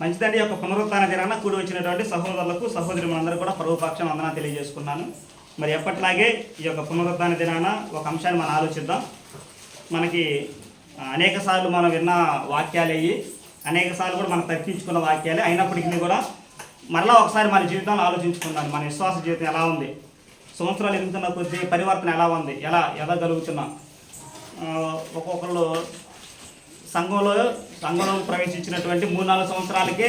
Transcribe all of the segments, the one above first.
మంచిదండి. ఈ యొక్క పునరుత్థాన దినాన కూడి వచ్చినటువంటి సహోదరులకు సహోదరులందరూ కూడా ప్రభుపక్షం వందనాలు తెలియజేసుకున్నాను. మరి ఎప్పట్లాగే ఈ యొక్క పునరుత్థాన దినాన ఒక అంశాన్ని మనం ఆలోచిద్దాం. మనకి అనేక సార్లు మనం విన్న వాక్యాలు అయ్యి, అనేక సార్లు కూడా మనం తప్పించుకున్న వాక్యాలే అయినప్పటికీ కూడా మరలా ఒకసారి మన జీవితాన్ని ఆలోచించుకున్నాను. మన విశ్వాస జీవితం ఎలా ఉంది, సంవత్సరాలు ఎదుగుతున్న కొద్దీ పరివర్తన ఎలా ఉంది, ఎలా ఎదగలుగుతున్నాం. ఒక్కొక్కళ్ళు సంఘంలో ప్రవేశించినటువంటి 3-4 సంవత్సరాలకే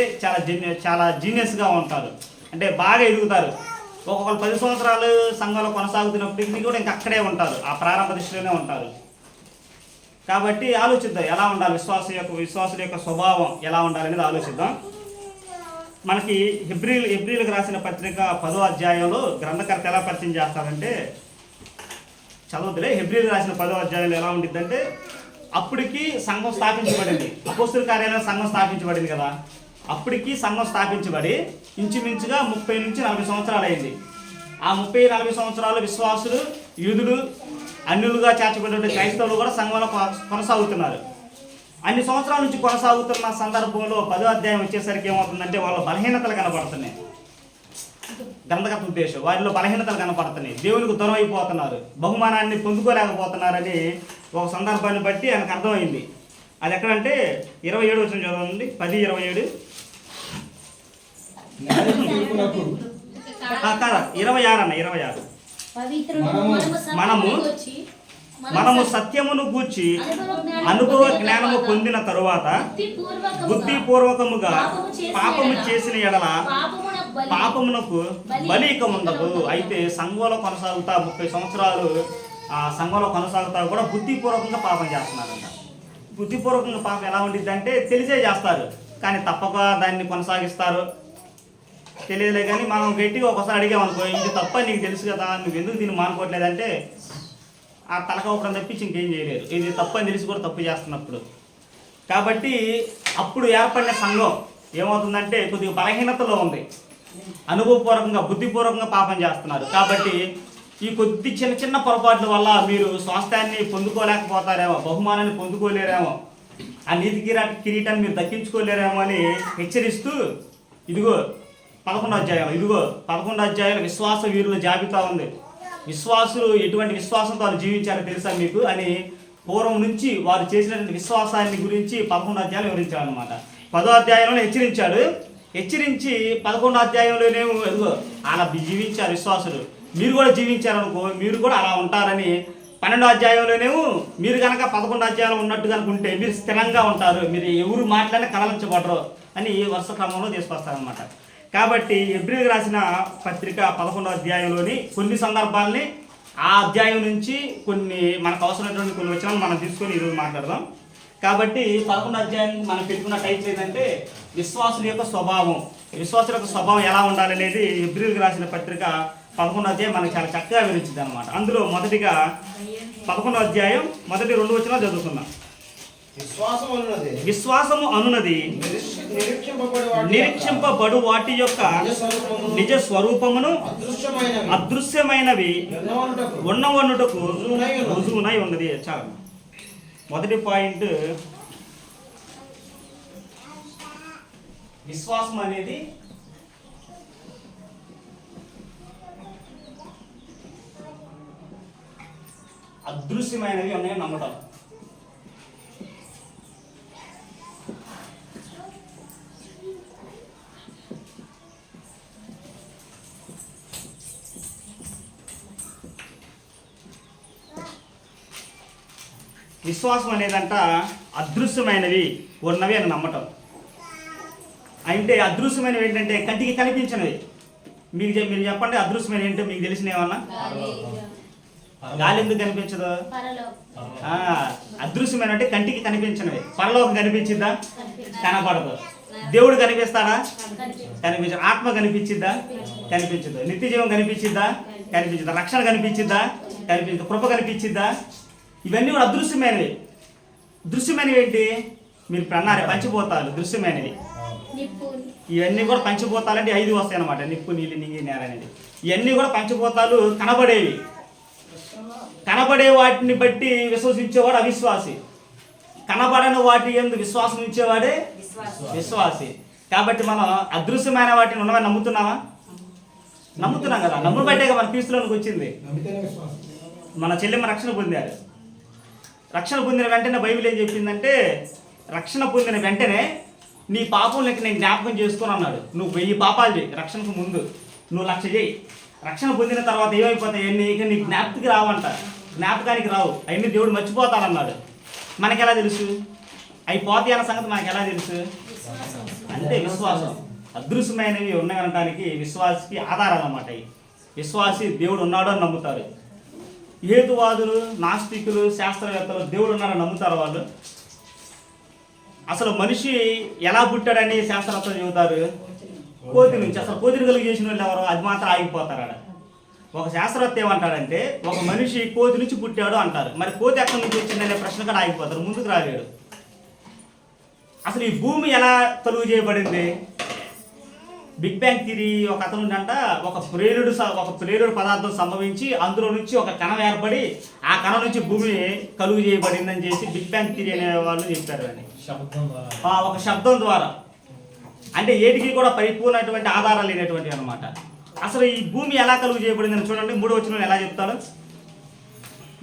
చాలా జీనియస్గా ఉంటారు, అంటే బాగా ఎదుగుతారు. ఒక్కొక్కరు 10 సంవత్సరాలు సంఘంలో కొనసాగుతున్నప్పటికీ కూడా ఇంకా అక్కడే ఉంటారు, ఆ ప్రారంభ దృష్టిలోనే ఉంటారు. కాబట్టి ఆలోచిద్దాం ఎలా ఉండాలి, విశ్వాసుల యొక్క స్వభావం ఎలా ఉండాలనేది ఆలోచిద్దాం. మనకి హెబ్రీలకు రాసిన పత్రిక 10వ అధ్యాయంలో గ్రంథకర్త ఎలా పరిచయం చేస్తారంటే, చదవదులే. హెబ్రీలకు రాసిన 10వ అధ్యాయంలో ఎలా ఉండిద్దంటే, అప్పటికి సంఘం స్థాపించబడింది, అపోస్తుల కార్యాలయం సంఘం స్థాపించబడింది కదా. అప్పటికి సంఘం స్థాపించబడి ఇంచుమించుగా 30 నుంచి 40 సంవత్సరాలు అయింది. ఆ 30-40 సంవత్సరాలు విశ్వాసులు, యూదులు, అన్యులుగా చేర్చబడిన క్రైస్తవులు కూడా సంఘంలో కొనసాగుతున్నారు. అన్ని సంవత్సరాల నుంచి కొనసాగుతున్న సందర్భంలో 10వ అధ్యాయం వచ్చేసరికి ఏమవుతుందంటే, వాళ్ళ బలహీనతలు కనపడుతున్నాయి. గ్రంథకర్త ఉద్దేశం, వారిలో బలహీనతలు కనపడుతున్నాయి, దేవునికి దూరం అయిపోతున్నారు, బహుమానాన్ని పొందుకోలేకపోతున్నారని ఒక సందర్భాన్ని బట్టి ఆయనకు అర్థమైంది. అది ఎక్కడంటే 27 వచనం చదవండి. 10:27 కాదా, 26 అన్న, 26. మనము సత్యమును గూర్చి అనుభవ జ్ఞానము పొందిన తరువాత బుద్ధిపూర్వకముగా పాపము చేసిన ఎడల పాపమునకు బలి ఇక ఉండదు. అయితే సంఘంలో కొనసాగుతా 30 సంవత్సరాలు సంఘంలో కొనసాగుతా కూడా బుద్ధిపూర్వకంగా పాపం చేస్తున్నారంట. బుద్ధిపూర్వకంగా పాపం ఎలా ఉండిద్ది అంటే, తెలిసే చేస్తారు కానీ తప్పక దాన్ని కొనసాగిస్తారు. తెలియలే కానీ మనం గట్టిగా ఒకసారి అడిగామనుకో, ఇది తప్ప నీకు తెలుసు కదా, నువ్వు ఎందుకు దీన్ని మానుకోవట్లేదంటే ఆ తలకవడం తప్పించి ఇంకేం చేయలేరు. ఇది తప్పు అని తెలిసి కూడా తప్పు చేస్తున్నప్పుడు. కాబట్టి అప్పుడు ఏర్పడిన సంఘం ఏమవుతుందంటే కొద్దిగా బలహీనతలో ఉంది, అనుభవపూర్వకంగా బుద్ధిపూర్వకంగా పాపం చేస్తున్నారు. కాబట్టి ఈ కొద్ది చిన్న పొరపాట్ల వల్ల మీరు స్వాస్థ్యాన్ని పొందుకోలేకపోతారేమో, బహుమానాన్ని పొందుకోలేరేమో, ఆ నీతి కిరీటాన్ని మీరు దక్కించుకోలేరేమో అని హెచ్చరిస్తూ, ఇదిగో 11వ అధ్యాయంలో విశ్వాస వీరుల జాబితా ఉంది. విశ్వాసులు ఎటువంటి విశ్వాసంతో వారు జీవించారో తెలుసా మీకు అని పూర్వం నుంచి వారు చేసినటువంటి విశ్వాసాన్ని గురించి 11వ అధ్యాయం వివరించాడనమాట. 10వ అధ్యాయంలో హెచ్చరించి 11వ అధ్యాయంలోనేమో ఎదుగో అలా జీవించారు విశ్వాసులు, మీరు కూడా జీవించారనుకో, మీరు కూడా అలా ఉంటారని 12వ అధ్యాయంలోనేమో మీరు కనుక 11వ అధ్యాయంలో ఉన్నట్టు కనుక ఉంటే మీరు స్థిరంగా ఉంటారు, మీరు ఎవరు మాట్లాడినా కదలించబడరు అని వరుస క్రమంలో తీసుకొస్తారనమాట. కాబట్టి హెబ్రీలకు రాసిన పత్రిక 11వ అధ్యాయంలోని కొన్ని సందర్భాలని ఆ అధ్యాయం నుంచి కొన్ని మనకు అవసరమైనటువంటి కొన్ని వచనాలు మనం తీసుకొని ఈరోజు మాట్లాడదాం. కాబట్టి 11వ అధ్యాయం మనం పెట్టుకున్న టైటిల్ ఏంటంటే విశ్వాసుల యొక్క స్వభావం ఎలా ఉండాలనేది హెబ్రీలకు రాసిన పత్రిక 11వ అధ్యాయం మనకు చాలా చక్కగా వివరించింది అనమాట. అందులో మొదటిగా 11వ అధ్యాయం మొదటి 2 వచనాలు చదువుకుందాం. విశ్వాసము అనున్నది నిరీక్షింపబడు వాటి యొక్క నిజ స్వరూపమును అదృశ్యమైనవి ఉన్నవన్నుటకు రుజువునై ఉన్నది. చాలా మొదటి పాయింట్, విశ్వాసం అనేది అదృశ్యమైనవి ఉన్నాయని నమ్మటం. విశ్వాసం అనేదంట అదృశ్యమైనవి ఉన్నవి అని నమ్మటం. అంటే అదృశ్యమైనవి ఏంటంటే కంటికి కనిపించినవి. మీరు చెప్పండి, అదృశ్యమైన ఏంటో మీకు తెలిసిన ఏమన్నా? గాలి ఎందుకు కనిపించదు? అదృశ్యమైన అంటే కంటికి కనిపించినవి. పరలోకం కనిపించిద్దా? కనపడదు. దేవుడు కనిపిస్తాడా? కనిపించదు. ఆత్మ కనిపించిద్దా? కనిపించదు. నిత్య జీవం కనిపించిద్దా? కనిపించదు. రక్షణ కనిపించిద్దా? కనిపించదు. కృప కనిపించిద్దా? ఇవన్నీ కూడా అదృశ్యమైనవి. దృశ్యమైనవి ఏంటి? మీరు ప్రన్నారే పంచిపోతాలు దృశ్యమైనవి. ఇవన్నీ కూడా పంచిపోతాలంటే 5 వస్తాయి అన్నమాట. నిప్పు, నీళ్ళు, నింగి, నేల అనేది. ఇవన్నీ కూడా పంచిపోతాలు కనబడేవి. కనబడే వాటిని బట్టి విశ్వసించేవాడు అవిశ్వాసి, కనబడని వాటి యందు విశ్వాసం ఇచ్చేవాడే విశ్వాసి. కాబట్టి మనం అదృశ్యమైన వాటిని ఉన్నవని నమ్ముతున్నామా? నమ్ముతున్నాం కదా. నమ్ము బట్టే మన క్రీస్తులోనికి వచ్చింది. మన చెల్లెమ్మ రక్షణ పొందారు. రక్షణ పొందిన వెంటనే బైబిల్ ఏం చెప్పిందంటే, రక్షణ పొందిన వెంటనే నీ పాపంలోకి నేను జ్ఞాపకం చేసుకొని అన్నాడు. నువ్వు 1000 పాపాలు చేయి రక్షణకు ముందు, నువ్వు 1,00,000 చేయి. రక్షణ పొందిన తర్వాత ఏమైపోతాయి? ఇక నీ జ్ఞాపకానికి రావంట. జ్ఞాపకానికి రావు, అవన్నీ దేవుడు మర్చిపోతానన్నాడు. మనకి ఎలా తెలుసు? అవి పోతాయి అన్న సంగతి మనకి ఎలా తెలుసు? అంటే విశ్వాసం. అదృశ్యమైనవి ఉన్నాయనడానికి విశ్వాసకి ఆధారాలు అన్నమాట. విశ్వాసి దేవుడు ఉన్నాడు అని నమ్ముతారు. హేతువాదులు, నాస్తికులు, శాస్త్రవేత్తలు దేవుడు ఉన్నారని నమ్ముతారు. వాళ్ళు అసలు మనిషి ఎలా పుట్టాడని శాస్త్రవేత్తలు చెబుతారు. కోతి నుంచి. అసలు కోతిని కలిగి చేసిన వాళ్ళు ఎవరు? అది మాత్రం ఆగిపోతారు ఆడ. ఒక శాస్త్రవేత్త ఏమంటాడంటే, ఒక మనిషి కోతి నుంచి పుట్టాడు అంటారు. మరి కోతి ఎక్కడి నుంచి వచ్చిందనే ప్రశ్న కూడా ఆగిపోతారు, ముందుకు రాలేడు. అసలు ఈ భూమి ఎలా కలుగు చేయబడింది? బిగ్ బ్యాంగ్ థియరీ ఒక అతను అంట, ఒక ప్రేరుడు పదార్థం సంభవించి అందులో నుంచి ఒక కణం ఏర్పడి ఆ కణం నుంచి భూమి కలుగు చేయబడిందని చేసి బిగ్ బ్యాంగ్ థియరీ అనే వాళ్ళు చెప్పారు. అని ఒక శబ్దం ద్వారా, అంటే ఏటికి కూడా పరిపూర్ణటువంటి ఆధారాలు లేనటువంటి అనమాట. అసలు ఈ భూమి ఎలా కలుగు చేయబడిందని చూడండి. 3వ వచనంలో ఎలా చెప్తాడు?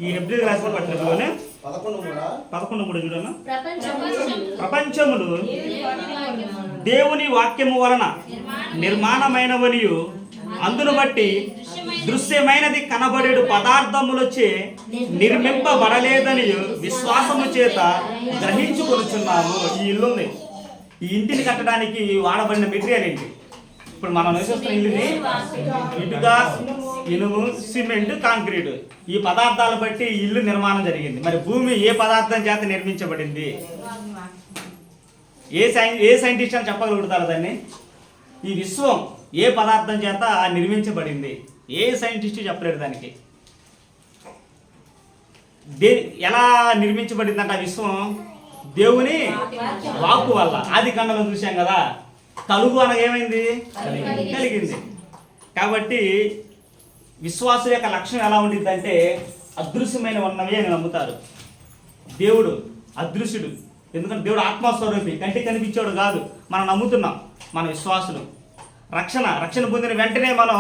ఈ హెబ్రీయులకు రాసిన పత్రికలోనే 11:3 చూడను. ప్రపంచములు దేవుని వాక్యము వలన నిర్మాణమైనవనియు అందును బట్టి దృశ్యమైనది కనబడేడు పదార్థములచే నిర్మింపబడలేదని విశ్వాసము చేత గ్రహించుకొనుచున్నాము. ఈ ఇల్లు ఉంది. ఈ ఇంటిని కట్టడానికి వాడబడిన మెటీరియల్ ఏంటి? ఇప్పుడు మనం నివసిస్తున్న ఇల్లుని ఇటుక, ఇనుము, సిమెంట్, కాంక్రీట్, ఈ పదార్థాలు బట్టి ఇల్లు నిర్మాణం జరిగింది. మరి భూమి ఏ పదార్థం చేత నిర్మించబడింది? ఏ సైంటిస్ట్ అని చెప్పగలుగుతారు దాన్ని? ఈ విశ్వం ఏ పదార్థం చేత నిర్మించబడింది? ఏ సైంటిస్ట్ చెప్పలేడు దానికి. ఎలా నిర్మించబడిందంట విశ్వం? దేవుని వాక్కు వల్ల. ఆది కాండంలో చూసాం కదా, కలుగు అనగా ఏమైంది? కలిగింది. కాబట్టి విశ్వాసుల యొక్క లక్ష్యం ఎలా ఉండిద్దంటే, అదృశ్యమైన ఉన్నవి అని నమ్ముతారు. దేవుడు అదృశ్యుడు. ఎందుకంటే దేవుడు ఆత్మస్వరూపి, కంటికి కనిపించాడు కాదు. మనం నమ్ముతున్నాం. మన విశ్వాసులు రక్షణ పొందిన వెంటనే మనం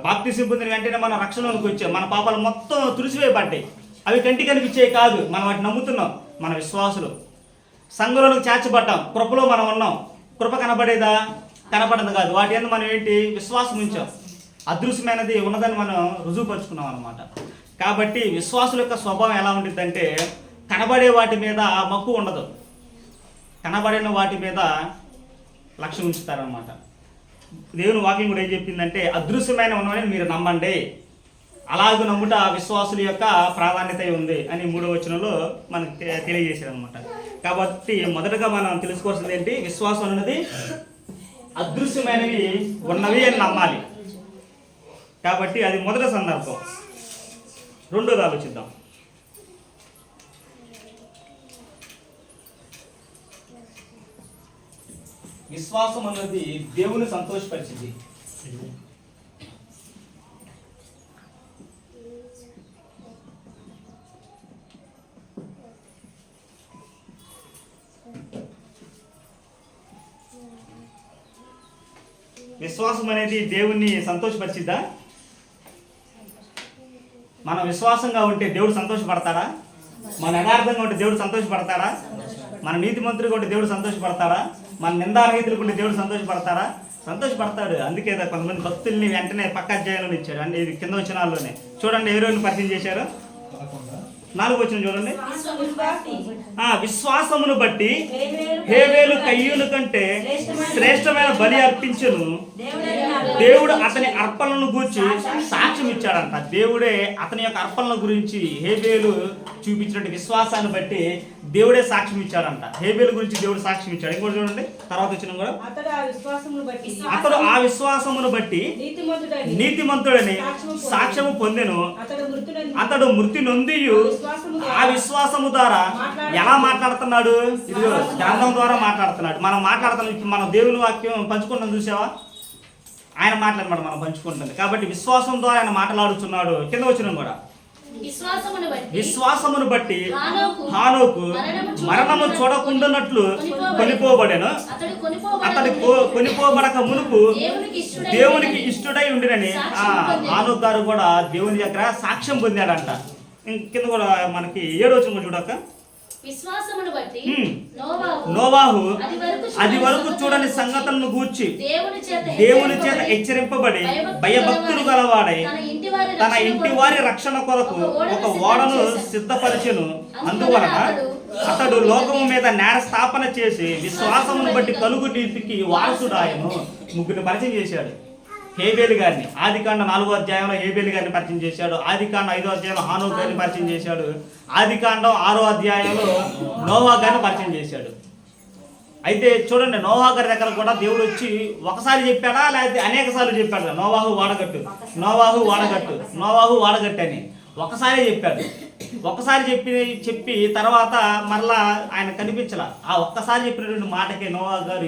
బాప్తిసం పొందిన వెంటనే మనం రక్షణలోకి వచ్చాం. మన పాపాలు మొత్తం తుడిసివేయబడ్డాయి. అవి కంటికి కనిపించేవి కాదు, మనం వాటిని నమ్ముతున్నాం. మన విశ్వాసులు సంఘంలోకి చేర్చబడ్డాం. కృపలో మనం ఉన్నాం. కృప కనబడేదా? కనబడదు కాదు. వాటి మీద మనం ఏంటి? విశ్వాసం ఉంచాం. అదృశ్యమైనది ఉన్నదని మనం రుజువుపరుచుకున్నాం అన్నమాట. కాబట్టి విశ్వాసుల యొక్క స్వభావం ఎలా ఉండిద్దంటే, కనబడే వాటి మీద మక్కువ ఉండదు, కనబడిన వాటి మీద లక్ష్యం ఉంచుతారనమాట. దేవుని వాక్యం కూడా ఏం చెప్పిందంటే, అదృశ్యమైన ఉన్నవని మీరు నమ్మండి, అలాగే నమ్ముట విశ్వాసుల యొక్క ప్రాధాన్యత ఉంది అని 3వ వచనంలో మనకు తెలియజేశారు అనమాట. కాబట్టి మొదటగా మనం తెలుసుకోవాల్సింది ఏంటి? విశ్వాసం అన్నది అదృశ్యమైనవి ఉన్నవి అని నమ్మాలి. కాబట్టి అది మొదటి సందర్భం. రెండోది ఆలోచిద్దాం. విశ్వాసం అన్నది దేవుని సంతోషపరిచింది. విశ్వాసం అనేది దేవుణ్ణి సంతోషపరిచిద్దా? మనం విశ్వాసంగా ఉంటే దేవుడు సంతోషపడతాడా? మన యథార్థంగా ఉంటే దేవుడు సంతోషపడతాడా? మన నీతిమంతుడిగా ఉంటే దేవుడు సంతోషపడతాడా? మన నిందారహితులకు ఉంటే దేవుడు సంతోషపడతాడా? సంతోషపడతాడు. అందుకే కొంతమంది భక్తుల్ని వెంటనే పక్క అధ్యాయంలో ఇచ్చాడు. అంటే ఇది కింద వచనాల్లోనే చూడండి. ఏ రోజుని పరిచయం చేశారు? 4వ వచనం చూడండి. విశ్వాసమును బట్టి హేబేలు కయ్యూను కంటే శ్రేష్టమైన బలి అర్పించును, దేవుడు అతని అర్పణలను గురించి సాక్ష్యం ఇచ్చాడంట. దేవుడే అతని యొక్క అర్పణల గురించి హేబేలు చూపించినట్టు విశ్వాసాన్ని బట్టి దేవుడే సాక్ష్యం ఇచ్చాడంట. హేబేలు గురించి దేవుడు సాక్ష్యం ఇచ్చాడు. ఇంకోటి చూడండి, తర్వాత వచ్చిన కూడా, అతడు ఆ విశ్వాసమును బట్టి నీతిమంతుడని సాక్ష్యము పొందెను, అతడు మృతి నొందియు ఆ విశ్వాసము ద్వారా ఎలా మాట్లాడుతున్నాడు? ఇదిగో గ్రంథం ద్వారా మాట్లాడుతున్నాడు. మనం మాట్లాడుతున్నాం. ఇప్పుడు మనం దేవుని వాక్యం పంచుకుంటాం, చూసావా? ఆయన మాట్లాడమాట మనం పంచుకుంటుంది. కాబట్టి విశ్వాసం ద్వారా ఆయన మాట్లాడుతున్నాడు. కింద వచ్చిన కూడా విశ్వాసమును బట్టి హానోకు మరణము చూడకుండానట్లు కొనిపోబడెను. అతడు కొనిపోబడక మునుపు దేవునికి ఇష్టడై ఉండినని హానోకు గారు కూడా దేవుని దగ్గర సాక్ష్యం పొందాడంట. కింద కూడా మనకి 7వ వచనం చూడక, విశ్వాసమును బట్టి నోవాహు అది వరకు చూడని సంగతులను గూర్చి దేవుని చేత హెచ్చరింపబడి భయభక్తులు గలవాడై తన ఇంటి వారి రక్షణ కొరకు ఒక ఓడను సిద్ధపరిచెను. అందువలన అతడు లోకము మీద నేర స్థాపన చేసి విశ్వాసమును బట్టి కలుగు నీతికి వారసుడాయను. ముగ్గురిని పరిచయం చేశాడు. హేబేలు గారిని ఆదికాండ 4వ అధ్యాయంలో హేబేలు గారిని పరిచయం చేశాడు. ఆదికాండ 5వ అధ్యాయంలో హానోకు గారిని పరిచయం చేశాడు. ఆదికాండం 6వ అధ్యాయంలో నోవా గారిని పరిచయం చేశాడు. అయితే చూడండి, నోవా గారి దగ్గర కూడా దేవుడు వచ్చి ఒకసారి చెప్పాడా లేకపోతే అనేక సార్లు చెప్పాడు. నోవాహు వాడగట్టు, నోవాహు వాడగట్టు, నోవాహు వాడగట్టు అని ఒకసారి చెప్పాడు. ఒక్కసారి చెప్పి తర్వాత మరలా ఆయన కనిపించాల. ఆ ఒక్కసారి చెప్పినటువంటి మాటకే నోవా గారు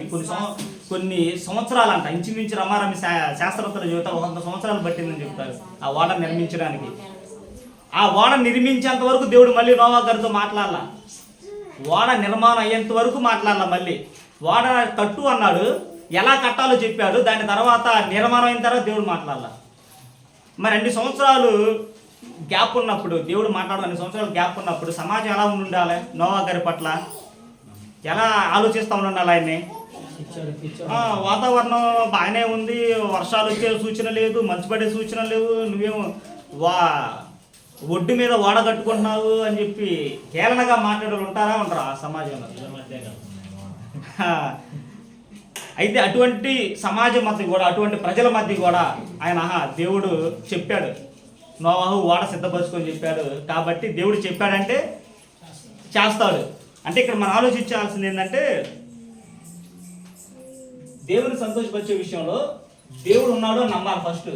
కొన్ని సంవత్సరాలు అంట, ఇంచుమించు రమారమి శాస్త్రవేత్తల జీవితం 100 సంవత్సరాలు పట్టిందని చెప్తారు ఆ ఓడ నిర్మించడానికి. ఆ ఓడ నిర్మించేంత వరకు దేవుడు మళ్ళీ నోవా గారితో మాట్లాడాల. ఓడ నిర్మాణం అయ్యేంత వరకు మాట్లాడాల. మళ్ళీ ఓడ కట్టు అన్నాడు, ఎలా కట్టాలో చెప్పాడు. దాని తర్వాత నిర్మాణం అయిన తర్వాత దేవుడు మాట్లాడాల. మరి 2 సంవత్సరాలు గ్యాప్ ఉన్నప్పుడు దేవుడు మాట్లాడు, 2 సంవత్సరాలు గ్యాప్ ఉన్నప్పుడు సమాజం ఎలా ఉండాలి? నోవా గారి పట్ల ఎలా ఆలోచిస్తూ ఉండాలి? ఆయన్ని వాతావరణం బాగానే ఉంది, వర్షాలు వచ్చే సూచన లేదు, మంచు పడే సూచన లేవు, నువ్వేమో ఒడ్డు మీద ఓడ కట్టుకుంటున్నావు అని చెప్పి హేళనగా మాట్లాడే ఉంటారా ఉంటారా ఆ సమాజంలో? అయితే అటువంటి సమాజం మధ్య కూడా, అటువంటి ప్రజల మధ్య కూడా ఆయన దేవుడు చెప్పాడు, నోవాహు ఓడ సిద్ధపరచుకొని చెప్పాడు. కాబట్టి దేవుడు చెప్పాడంటే చేస్తాడు. అంటే ఇక్కడ మనం ఆలోచించాల్సింది ఏంటంటే, దేవుని సంతోషపరిచే విషయంలో దేవుడు ఉన్నాడు అని నమ్మాలి ఫస్ట్.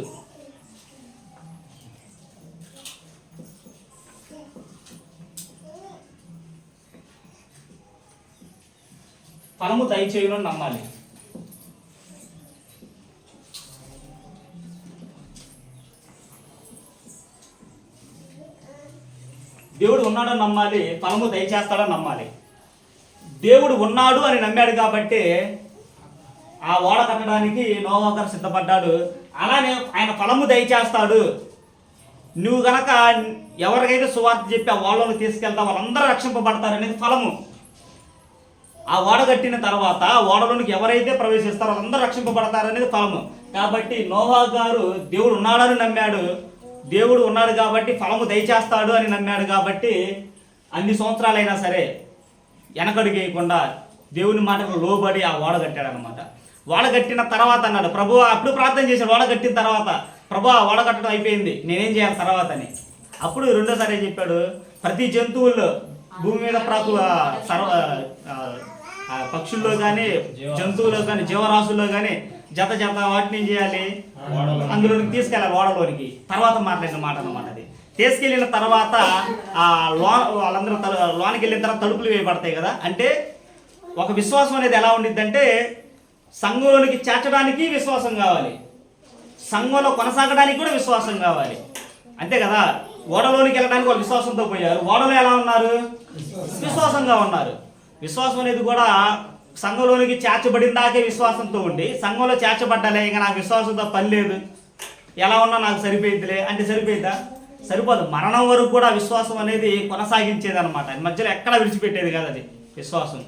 ఫలము దయచేయును అని నమ్మాలి. దేవుడు ఉన్నాడని నమ్మాలి, ఫలము దయచేస్తాడని నమ్మాలి. దేవుడు ఉన్నాడు అని నమ్మాడు కాబట్టి ఆ ఓడ కట్టడానికి నోవా గారు సిద్ధపడ్డాడు. అలానే ఆయన ఫలము దయచేస్తాడు. నువ్వు గనక ఎవరికైతే సువార్త చెప్పి ఆ ఓడలోకి తీసుకెళ్తావు వాళ్ళందరూ రక్షింపబడతారు అనేది ఫలము. ఆ ఓడ కట్టిన తర్వాత ఓడలోనికి ఎవరైతే ప్రవేశిస్తారో వాళ్ళందరూ రక్షింపబడతారు అనేది ఫలము. కాబట్టి నోవా గారు దేవుడు ఉన్నాడని నమ్మాడు. దేవుడు ఉన్నాడు కాబట్టి ఫలము దయచేస్తాడు అని నమ్మాడు. కాబట్టి అన్ని సంవత్సరాలైనా సరే వెనకడుగు వేయకుండా దేవుని మాటకు లోబడి ఆ ఓడ కట్టాడు అనమాట. ఓడ కట్టిన తర్వాత అన్నాడు, ప్రభు అప్పుడు ప్రార్థన చేశాడు. ఓడ కట్టిన తర్వాత, ప్రభు ఓడ కట్టడం అయిపోయింది, నేనేం చేయాలి తర్వాత అని. అప్పుడు రెండోసారి ఏం చెప్పాడు, ప్రతి జంతువుల్లో భూమి మీద పక్షుల్లో కానీ జంతువుల్లో కానీ జీవరాశుల్లో కానీ జత వాటిని ఏం చేయాలి, అందులోనికి తీసుకెళ్ళాలి ఓడలోనికి. తర్వాత మాట్లాడిన మాట అన్నమాట. అది తీసుకెళ్ళిన తర్వాత ఆ వాళ్ళందరూ లోనికి వెళ్ళిన తర్వాత తలుపులు వేయబడతాయి కదా. అంటే ఒక విశ్వాసం అనేది ఎలా ఉండిద్దంటే, సంఘంలోనికి చేర్చడానికి విశ్వాసం కావాలి, సంఘంలో కొనసాగడానికి కూడా విశ్వాసం కావాలి. అంతే కదా. ఓడలోనికి వెళ్ళడానికి వాళ్ళు విశ్వాసంతో పోయారు, ఓడలో ఎలా ఉన్నారు? విశ్వాసంగా ఉన్నారు. విశ్వాసం అనేది కూడా సంఘంలోనికి చేర్చబడిన దాకే విశ్వాసంతో ఉండి, సంఘంలో చేర్చబడ్డాలే ఇంకా నాకు విశ్వాసంతో పని లేదు, ఎలా ఉన్నా నాకు సరిపోయిద్దిలే అంటే సరిపోయిద్దా? సరిపోదు. మరణం వరకు కూడా విశ్వాసం అనేది కొనసాగించేది అనమాట. మధ్యలో ఎక్కడ విడిచిపెట్టేది కాదు అది విశ్వాసం.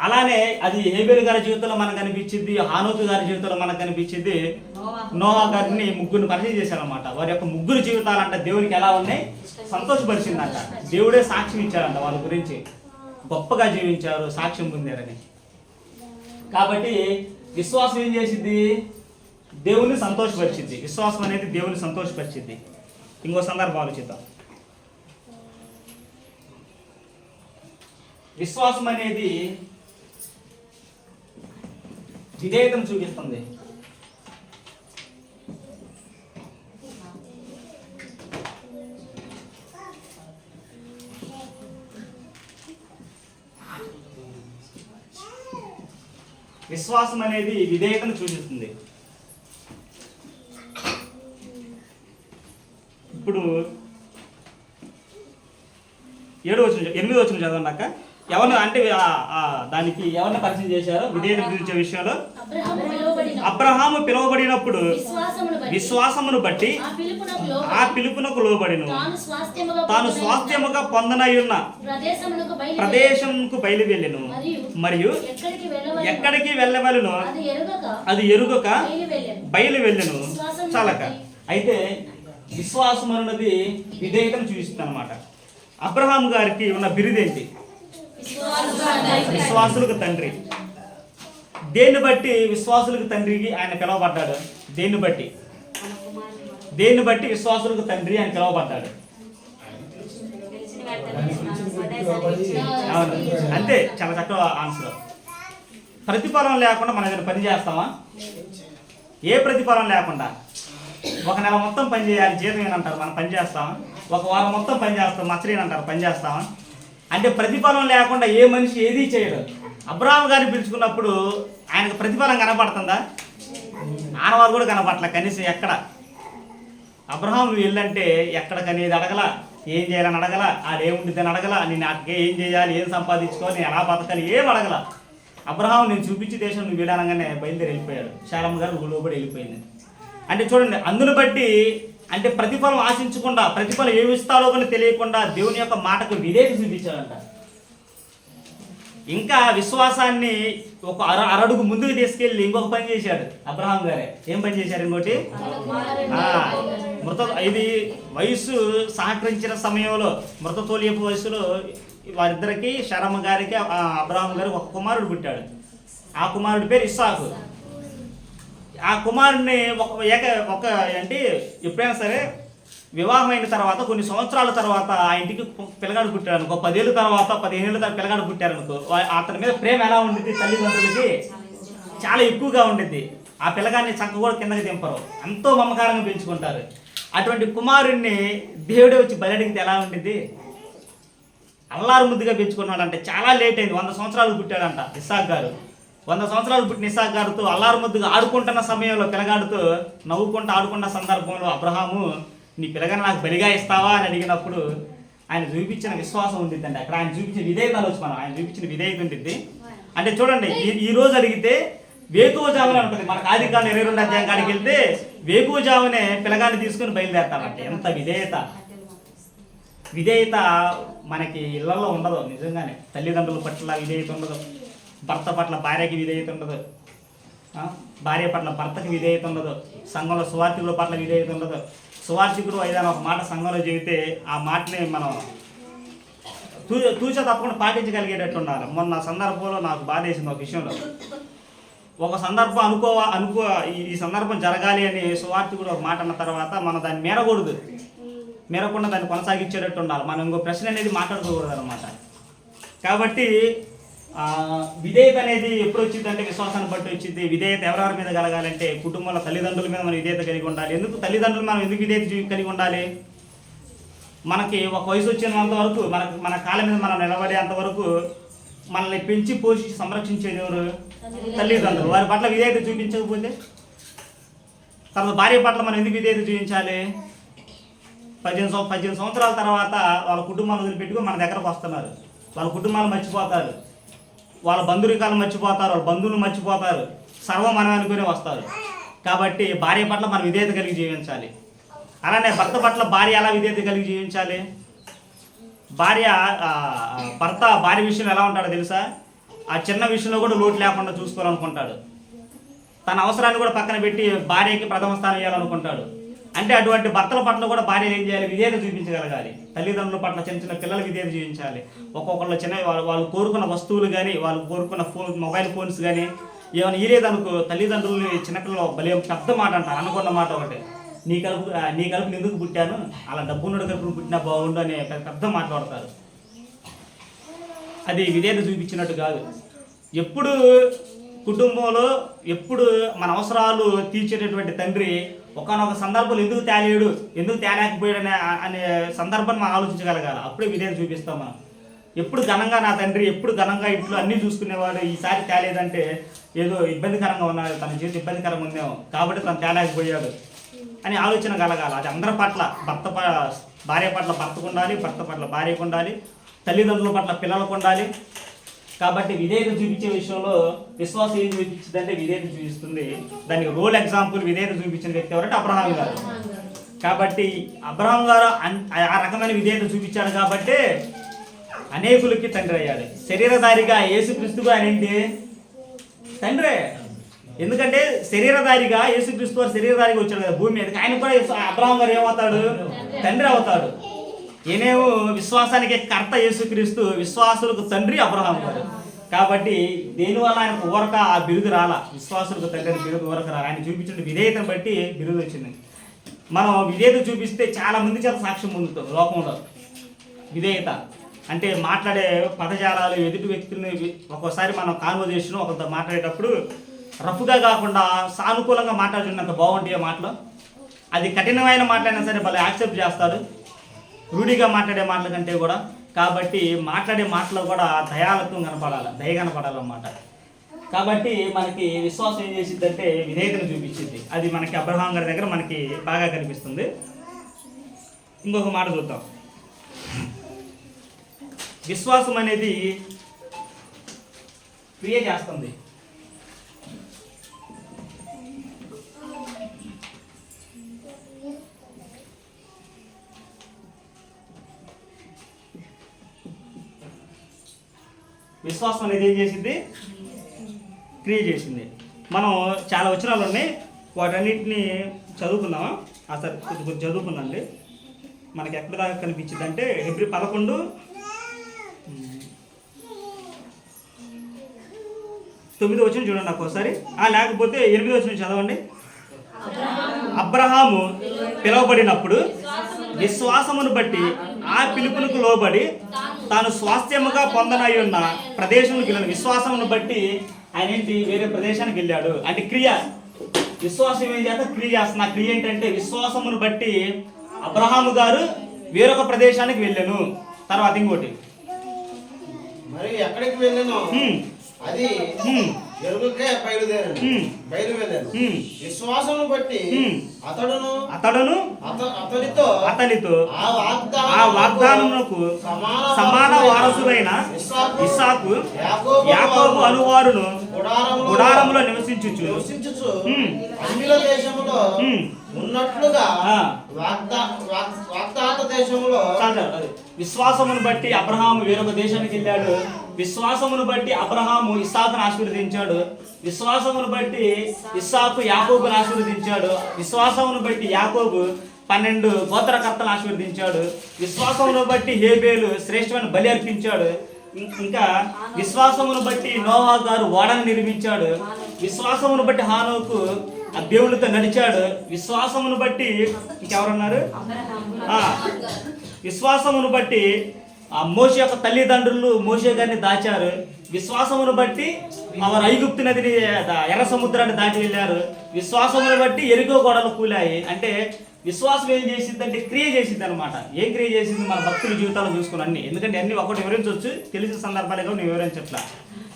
అలానే అది హేబేలు గారి జీవితంలో మనకు కనిపించింది, హానోకు గారి జీవితంలో మనకు కనిపించింది. నోవా గారిని ముగ్గురిని పరిచయం చేశారనమాట. వారి యొక్క ముగ్గురు జీవితాలంట దేవునికి ఎలా ఉన్నాయి? సంతోషపరిచిందంట. దేవుడే సాక్ష్యం ఇచ్చారంట వాళ్ళ గురించి, గొప్పగా జీవించారు, సాక్ష్యం పొందారని. కాబట్టి విశ్వాసం ఏం చేసింది? దేవుని సంతోషపరిచింది. విశ్వాసం అనేది దేవుని సంతోషపరిచింది. ఇంకో సందర్భం ఆలోచిద్దాం. విశ్వాసం అనేది విధేయతను చూపిస్తుంది. విశ్వాసం అనేది విధేయతను సూచిస్తుంది. ఇప్పుడు 8వ వచనం చదవండి అక్క. ఎవరిని అంటే దానికి ఎవరిని పరిచయం చేశారో విధేయత గురించే విషయంలో? అబ్రహాము పిలువబడినప్పుడు విశ్వాసమును బట్టి ఆ పిలుపునకు లోబడిను, తాను స్వాస్థ్యముగా పొందనయున్న ప్రదేశమునకు బయలు వెళ్ళెను, మరియు ఎక్కడికి వెళ్ళవలెనో అది ఎరుగక బయలు వెళ్ళెను. చాలక అయితే విశ్వాసం అన్నది విధేయతను చూపిస్తుంది అనమాట. అబ్రహాం గారికి ఉన్న బిరుదేంటి? విశ్వాసులకు తండ్రి. దేన్ని బట్టి విశ్వాసులకు తండ్రికి ఆయన పిలువబడ్డాడు? దేన్ని బట్టి విశ్వాసులకు తండ్రి ఆయన పిలువబడ్డాడు? అవును, అంతే. చాలా చక్కగా ఆన్సర్. ప్రతిఫలం లేకుండా మనం ఏదైనా పని చేస్తామా? ఏ ప్రతిఫలం లేకుండా ఒక నెల మొత్తం పని చేయాలి, జీతం ఏనంటారు, మనం పని చేస్తామా? ఒక వారం మొత్తం పని చేస్తాం, మచ్చలేనంటారు, పని చేస్తామా? అంటే ప్రతిఫలం లేకుండా ఏ మనిషి ఏదీ చేయడు. అబ్రహాం గారిని పిలుచుకున్నప్పుడు ఆయనకు ప్రతిఫలం కనపడుతుందా? ఆనవారు కూడా కనపడలే కనీసం. ఎక్కడ అబ్రహాం నువ్వు వెళ్ళంటే ఎక్కడికనేది అడగల, ఏం చేయాలని అడగల, ఆడేముండిద్దని అడగల, నేను ఏం చేయాలి, ఏం సంపాదించుకోవాలి, నేను ఎలా బతకాలి, ఏం అడగల. అబ్రహాం నేను చూపించి దేశం నువ్వు వెళ్ళానగానే బయలుదేరి వెళ్ళిపోయాడు. శారమ్మ గారు లోబడి వెళ్ళిపోయింది. అంటే చూడండి, అందును బట్టి అంటే ప్రతిఫలం ఆశించకుండా, ప్రతిఫలం ఏమి ఇస్తాడో అని తెలియకుండా దేవుని యొక్క మాటకు విధేయత చూపించాడంట. ఇంకా విశ్వాసాన్ని ఒక అరడుగు ముందుకు తీసుకెళ్ళి ఇంకొక పని చేశాడు అబ్రహాం గారే. ఏం పని చేశాడు? ఇంకోటి ఇది వయసు సహకరించిన సమయంలో, మృతతోలియపు వయసులో వారిద్దరికి, శారమ్మ గారికి అబ్రహాం గారికి ఒక కుమారుడు పుట్టాడు. ఆ కుమారుడి పేరు ఇస్సాకు. ఆ కుమారుడిని ఒక అంటే ఎప్పుడైనా సరే వివాహం అయిన తర్వాత కొన్ని సంవత్సరాల తర్వాత ఆ ఇంటికి పిల్లగాడు పుట్టాడు అనుకో, 10 ఏళ్ళ తర్వాత 15 ఏళ్ళ తర్వాత పిల్లగాడు పుట్టారనుకో, అతని మీద ప్రేమ ఎలా ఉండిద్ది? తల్లిదండ్రులకి చాలా ఎక్కువగా ఉండిద్ది. ఆ పిల్లగాడిని చక్క కూడా కిందకి దింపరు, ఎంతో మమకారంగా పెంచుకుంటారు. అటువంటి కుమారుడిని దేవుడే వచ్చి బయటకి ఎలా ఉండిద్ది? అల్లారు ముద్దుగా పెంచుకున్నాడు. అంటే చాలా లేట్ అయింది. 100 సంవత్సరాలు పుట్టాడంట ఇస్సాక్ గారు. 100 సంవత్సరాలు పుట్టిన ఇస్సాక్ గారితో అల్లారు ముద్దుగా ఆడుకుంటున్న సమయంలో, పిల్లగాడితో నవ్వుకుంటూ ఆడుకున్న సందర్భంలో అబ్రహాము నీ పిల్లగాని నాకు బలిగా ఇస్తావా అని అడిగినప్పుడు ఆయన చూపించిన విశ్వాసం ఉండిద్దండి. అక్కడ ఆయన చూపించిన విధేయత ఆలోచన, ఆయన చూపించిన విధేయత ఉండిద్ది. అంటే చూడండి, ఈ రోజు అడిగితే వేకువజామునే ఉంటుంది. మనకు ఆదికాండం 22వ అధ్యాయం కాడికి వెళ్తే వేకువజామునే పిల్లగాన్ని తీసుకుని బయలుదేరతామంటే ఎంత విధేయత మనకి ఇళ్లలో ఉండదు. నిజంగానే తల్లిదండ్రుల పట్ల విధేయత ఉండదు, భర్త పట్ల భార్యకి విధేయత ఉండదు, భార్య పట్ల భర్తకి విధేయత ఉండదు, సంఘంలో సువార్థికుల పట్ల విధేయత ఉండదు. సువార్థికుడు ఏదైనా ఒక మాట సంఘంలో చెబితే ఆ మాటని మనం తూచా తప్పకుండా పాటించగలిగేటట్టు ఉండాలి. మొన్న సందర్భంలో నాకు బాధ వేసింది ఒక విషయంలో. ఒక సందర్భం అనుకో ఈ సందర్భం జరగాలి అని సువార్థికుడు ఒక మాట అన్న తర్వాత మనం దాన్ని మేరకుండా దాన్ని కొనసాగించేటట్టు ఉండాలి. మనం ఇంకో ప్రశ్న అనేది మాట్లాడుకోకూడదు అనమాట. కాబట్టి విధేయత అనేది ఎప్పుడు వచ్చింది అంటే విశ్వాసాన్ని బట్టి వచ్చింది. విధేయత ఎవరెవరి మీద కలగాలంటే కుటుంబంలో తల్లిదండ్రుల మీద మనం విధేయత కలిగి ఉండాలి. ఎందుకు తల్లిదండ్రులు మనం ఎందుకు విధేయత కలిగి ఉండాలి? మనకి ఒక వయసు వచ్చినంత వరకు మన కాళ్ళ మీద మనం నిలబడేంత వరకు మనల్ని పెంచి పోషించి సంరక్షించేది ఎవరు? తల్లిదండ్రులు. వారి పట్ల విధేయత చూపించకపోతే తర్వాత భార్య పట్ల మనం ఎందుకు విధేయత చూపించాలి? 15 సంవత్సరాల తర్వాత వాళ్ళ కుటుంబాన్ని వదిలిపెట్టుకుని మన దగ్గరకు వస్తున్నారు. వాళ్ళ కుటుంబాలు మర్చిపోతారు, వాళ్ళ బంధురికాలు మర్చిపోతారు, వాళ్ళ బంధువులు మర్చిపోతారు, సర్వం మనం అనుకునే వస్తారు. కాబట్టి భార్య పట్ల మనం విధేయత కలిగి జీవించాలి. అలానే భర్త పట్ల భార్య ఎలా విధేయత కలిగి జీవించాలి? భర్త భార్య విషయంలో ఎలా ఉంటాడో తెలుసా? ఆ చిన్న విషయంలో కూడా లోటు లేకుండా చూసుకోవాలనుకుంటాడు. తన అవసరాన్ని కూడా పక్కన పెట్టి భార్యకి ప్రథమ స్థానం ఇవ్వాలనుకుంటాడు. అంటే అటువంటి భర్తల పట్ల కూడా భార్యలు ఏం చేయాలి? విధేయత చూపించగలగాలి. తల్లిదండ్రుల పట్ల చిన్న పిల్లలు విధేయత చూపించాలి. ఒక్కొక్కళ్ళు వాళ్ళు కోరుకున్న వస్తువులు కానీ, వాళ్ళు కోరుకున్న మొబైల్ ఫోన్స్ కానీ ఏమైనా ఇలేదనుకో, తల్లిదండ్రులు చిన్నపిల్లలు భలే పెద్ద మాట అంటారు. అనుకున్న మాట ఒకటి, నీ కలుపు ఎందుకు పుట్టాను, అలా డబ్బున్నడు కలుపు పుట్టినా బాగుండు అనే పెద్ద మాట్లాడతారు. అది విధేయత చూపించినట్టు కాదు. ఎప్పుడు కుటుంబంలో మన అవసరాలు తీర్చేటటువంటి తండ్రి ఒకనొక సందర్భంలో ఎందుకు తేలేకపోయాడు అనే సందర్భాన్ని మనం ఆలోచించగలగాలి. అప్పుడే విధేయత చూపిస్తాం మనం. ఎప్పుడు ఘనంగా నా తండ్రి ఎప్పుడు ఘనంగా ఇంట్లో అన్నీ చూసుకునేవాడు, ఈసారి తేలేదంటే ఏదో ఇబ్బందికరంగా ఉన్నాడు, తన జీవితం ఇబ్బందికరంగా ఉందేమో కాబట్టి తను తేలేకపోయాడు అని ఆలోచన కలగాలి. అది అందరి పట్ల భార్య పట్ల భర్తకు ఉండాలి, భర్త పట్ల భార్యకు ఉండాలి, తల్లిదండ్రుల పట్ల పిల్లలకు ఉండాలి. కాబట్టి విధేయత చూపించే విషయంలో విశ్వాసం ఏం చూపించిందంటే విధేయత చూపిస్తుంది. దానికి రోల్ ఎగ్జాంపుల్ విధేయత చూపించిన వ్యక్తి ఎవరంటే అబ్రహాం గారు. కాబట్టి అబ్రహాం గారు ఆ రకమైన విధేయత చూపించాడు కాబట్టి అనేకులకి తండ్రి అయ్యాడు. శరీరధారిగా యేసుక్రీస్తుగా ఆయన ఏంటి? తండ్రే. ఎందుకంటే శరీరధారిగా యేసుక్రీస్తు వారు శరీరధారిగా వచ్చాడు కదా భూమి మీదకి. ఆయన కూడా అబ్రహాం గారు ఏమవుతాడు? తండ్రి అవుతాడు. ఈయనేమో విశ్వాసానికి కర్త యేసుక్రీస్తు, విశ్వాసులకు తండ్రి అబ్రహాం గారు. కాబట్టి దేనివల్ల ఆయనకు ఊరక ఆ బిరుదు రాలా, విశ్వాసులకు తండ్రి అని బిరుదు ఊరక రాలా. ఆయన చూపించిన విధేయతను బట్టి బిరుదు వచ్చింది. మనం విధేయత చూపిస్తే చాలా మంది చేత సాక్ష్యం పొందుతాం లోకంలో. విధేయత అంటే మాట్లాడే పదజాలాలు, ఎదుటి వ్యక్తుల్ని ఒక్కోసారి మనం కాన్వర్జేషన్ ఒకరితో మాట్లాడేటప్పుడు రఫ్గా కాకుండా సానుకూలంగా మాట్లాడుతున్నంత బాగుంటాయి మాటలు. అది కఠినమైన మాటలైనా సరే వాళ్ళు యాక్సెప్ట్ చేస్తారు, రూఢిగా మాట్లాడే మాటల కంటే కూడా. కాబట్టి మాట్లాడే మాటలో కూడా దయాలత్వం కనపడాలి, దయ కనపడాలన్నమాట. కాబట్టి మనకి విశ్వాసం ఏం చేసిద్దంటే విధేయతను చూపించింది. అది మనకి అబ్రహాం గారి దగ్గర మనకి బాగా కనిపిస్తుంది. ఇంకొక మాట చూద్దాం. విశ్వాసం అనేది క్రియ చేస్తుంది. విశ్వాసం అనేది ఏం చేసింది? క్రియ చేసింది. మనం చాలా వచనాలు ఉన్నాయి, వాటన్నిటిని చదువుకుందామా? అసలు కొంచెం చదువుకుందండి. మనకి ఎక్కడ దాకా కనిపించింది అంటే హెబ్రీ 11:9 వచ్చిన చూడండి నాకు ఒకసారి. లేకపోతే 8 వచ్చిన చదవండి. అబ్రహాము పిలువబడినప్పుడు విశ్వాసమును బట్టి ఆ పిలుపునకు లోబడి తాను స్వాస్థ్యముగా పొందనై ఉన్న ప్రదేశంకి వెళ్ళాడు. విశ్వాసమును బట్టి ఆయన ఏంటి? వేరే ప్రదేశానికి వెళ్ళాడు. అంటే క్రియ. విశ్వాసం ఏం చేస్తా? క్రియ చేస్తున్నా. క్రియ ఏంటంటే విశ్వాసమును బట్టి అబ్రహాము గారు వేరొక ప్రదేశానికి వెళ్ళాను. తర్వాత ఇంకోటి మరి ఎక్కడికి వెళ్ళాను? అది ఎరుగుకే బయలుదేరాను. విశ్వాసమును బట్టి అతనితో ఆ వాగ్దానమునకు సమాన వారసులైన ఇస్సాకు యాకోబు అనువారును గుడారములో నివసించుచు అన్యుల దేశములో ఉన్నట్లుగా వాగ్దాత దేశములో. విశ్వాసమును బట్టి అబ్రహాము వేరొక దేశానికి వెళ్ళాడు. విశ్వాసమును బట్టి అబ్రహాము ఇస్సాకును ఆశీర్వదించాడు. విశ్వాసమును బట్టి ఇస్సాకు యాకోబును ఆశీర్వదించాడు. విశ్వాసమును బట్టి యాకోబు 12 గోత్రకర్తలను ఆశీర్వదించాడు. విశ్వాసమును బట్టి హేబేలు శ్రేష్టమైన బలి అర్పించాడు. ఇంకా విశ్వాసమును బట్టి నోవా గారు ఓడను నిర్మించాడు. విశ్వాసమును బట్టి హానోకు దేవునితో నడిచాడు. విశ్వాసమును బట్టి ఇంకెవరున్నారు? విశ్వాసమును బట్టి మోషే యొక్క తల్లిదండ్రులు మోషే గారిని దాచారు. విశ్వాసమును బట్టి వారు ఐగుప్తు నదిని, ఎర్ర సముద్రాన్ని దాటి వెళ్ళారు. విశ్వాసమును బట్టి ఎరుకో గోడలు కూలాయి. అంటే విశ్వాసం ఏం చేసింది అంటే క్రియ చేసింది అనమాట. ఏం క్రియ చేసింది? మన భక్తుల జీవితాలు చూసుకుని అన్ని, ఎందుకంటే అన్ని ఒకటి వివరించవచ్చు, తెలిసిన సందర్భాలే కూడా నేను వివరించట్లా.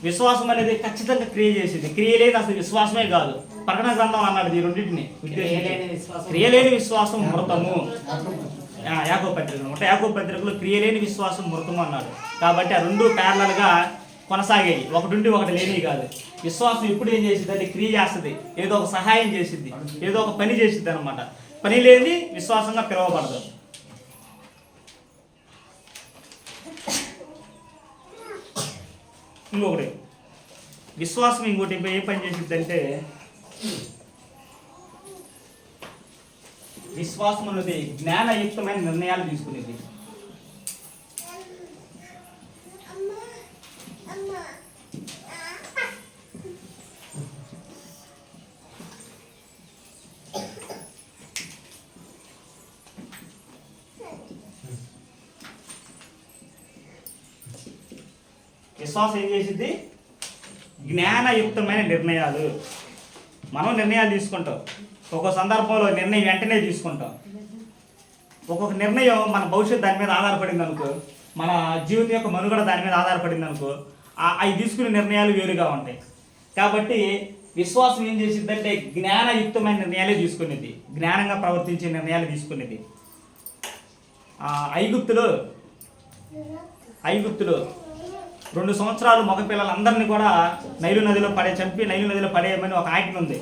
విశ్వాసం అనేది ఖచ్చితంగా క్రియ చేసింది. క్రియ లేదు అసలు విశ్వాసమే కాదు. ప్రకటన గ్రంథం అన్నాడు ఈ రెండింటిని ఉద్దేశించి. క్రియలేని విశ్వాసం మృతము. యాకోబు పత్రికలో క్రియలేని విశ్వాసం మృతము అన్నాడు. కాబట్టి ఆ రెండు ప్యారలల్గా కొనసాగేవి, ఒకటి ఉండి ఒకటి లేని కాదు. విశ్వాసం ఇప్పుడు ఏం చేసింది అంటే క్రియ చేస్తుంది, ఏదో ఒక సహాయం చేసింది, ఏదో ఒక పని చేసింది అనమాట. పని లేని విశ్వాసంగా పిలువబడదు. ఇంకొకటి విశ్వాసం ఇంకోటి ఏ పని చేసింది అంటే విశ్వాసం అన్నది జ్ఞానయుక్తమైన నిర్ణయాలు తీసుకునేది. విశ్వాసం ఏం చేసింది? జ్ఞానయుక్తమైన నిర్ణయాలు. మనం నిర్ణయాలు తీసుకుంటాం. ఒక్కో సందర్భంలో నిర్ణయం వెంటనే తీసుకుంటాం. ఒక్కొక్క నిర్ణయం మన భవిష్యత్తు దాని మీద ఆధారపడింది అనుకో, మన జీవితం యొక్క మనుగడ దాని మీద ఆధారపడింది అనుకో, అవి తీసుకునే నిర్ణయాలు వేరుగా ఉంటాయి. కాబట్టి విశ్వాసం ఏం చేసిందంటే జ్ఞానయుక్తమైన నిర్ణయాలే తీసుకునేది, జ్ఞానంగా ప్రవర్తించే నిర్ణయాలు తీసుకునేది. ఐగుప్తులో ఐగుప్తులో 2 సంవత్సరాలు మగపిల్లలందరినీ కూడా నైలు నదిలో చంపి నైలు నదిలో పడేయమని ఒక ఆజ్ఞ ఉంది.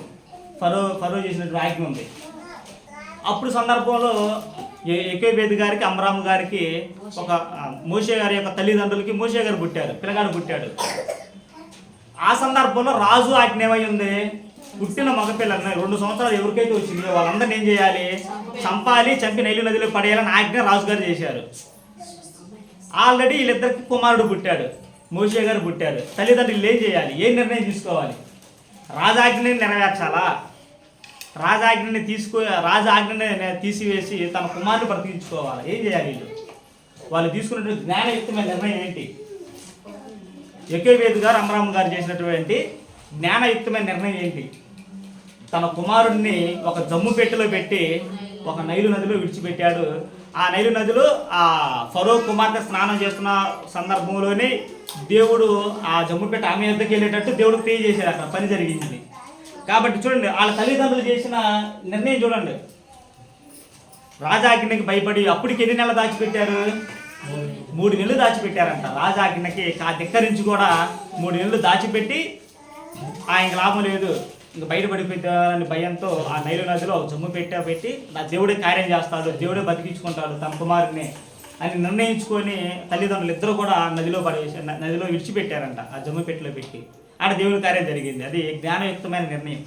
ఫరో చేసినటువంటి ఆజ్ఞ ఉంది. అప్పుడు సందర్భంలో ఎకోబేద్ గారికి అమ్రాము గారికి ఒక మోషే గారి యొక్క తల్లిదండ్రులకి మోషే గారు పుట్టారు, పిల్లగాడు పుట్టాడు. ఆ సందర్భంలో రాజు ఆజ్ఞ ఏమై ఉంది, పుట్టిన మగపిల్లలని 2 సంవత్సరాలు ఎవరికైతే వచ్చిందో వాళ్ళందరినీ ఏం చేయాలి, చంపాలి, చంపి నైలు నదిలో పడేయాలని ఆజ్ఞ రాజుగారు చేశారు. ఆల్రెడీ వీళ్ళిద్దరికి కుమారుడు పుట్టాడు, మోషే గారు పుట్టారు. తల్లిదండ్రులు ఏం చేయాలి, ఏం నిర్ణయం తీసుకోవాలి? రాజాజ్ఞని నెరవేర్చాలా? రాజాజ్ఞని తీసివేసి తన కుమారుని బ్రతికించుకోవాలి. ఏం చేయాలి వీళ్ళు? వాళ్ళు తీసుకున్నటువంటి జ్ఞానయుక్తమైన నిర్ణయం ఏంటి? యెకోబేదు గారు అమ్రాము గారు చేసినటువంటి జ్ఞానయుక్తమైన నిర్ణయం ఏంటి? తన కుమారుడిని ఒక జమ్ము పెట్టెలో పెట్టి ఒక నైలు నదిలో విడిచిపెట్టాడు. ఆ నైలు నదిలో ఆ ఫరో కుమార్తె స్నానం చేస్తున్న సందర్భంలోనే దేవుడు ఆ జమ్ము పెట్టె ఆమె యొద్దకు వెళ్ళేటట్టు దేవుడు క్రియ చేశాడు. అక్కడ పని జరిగింది. కాబట్టి చూడండి, వాళ్ళ తల్లిదండ్రులు చేసిన నిర్ణయం చూడండి. రాజాజ్ఞకి భయపడి అప్పటికి ఎన్ని నెలలు దాచిపెట్టారు? 3 నెలలు దాచిపెట్టారంట. రాజాజ్ఞకి ధిక్కరించి కూడా 3 నెలలు దాచిపెట్టి ఆయనకి లాభం లేదు, ఇంక బయటపడిపోతారని భయంతో ఆ నైలు నదిలో జమ్ము పెట్టి నా దేవుడే కార్యం చేస్తాడు, దేవుడే బతికించుకుంటాడు తన కుమారుని అని నిర్ణయించుకొని తల్లిదండ్రులు ఇద్దరు కూడా నదిలో విడిచిపెట్టారంట. ఆ జమ్ము పెట్టెలో పెట్టి ఆడ దేవుడి కార్యం జరిగింది. అది జ్ఞానయుక్తమైన నిర్ణయం.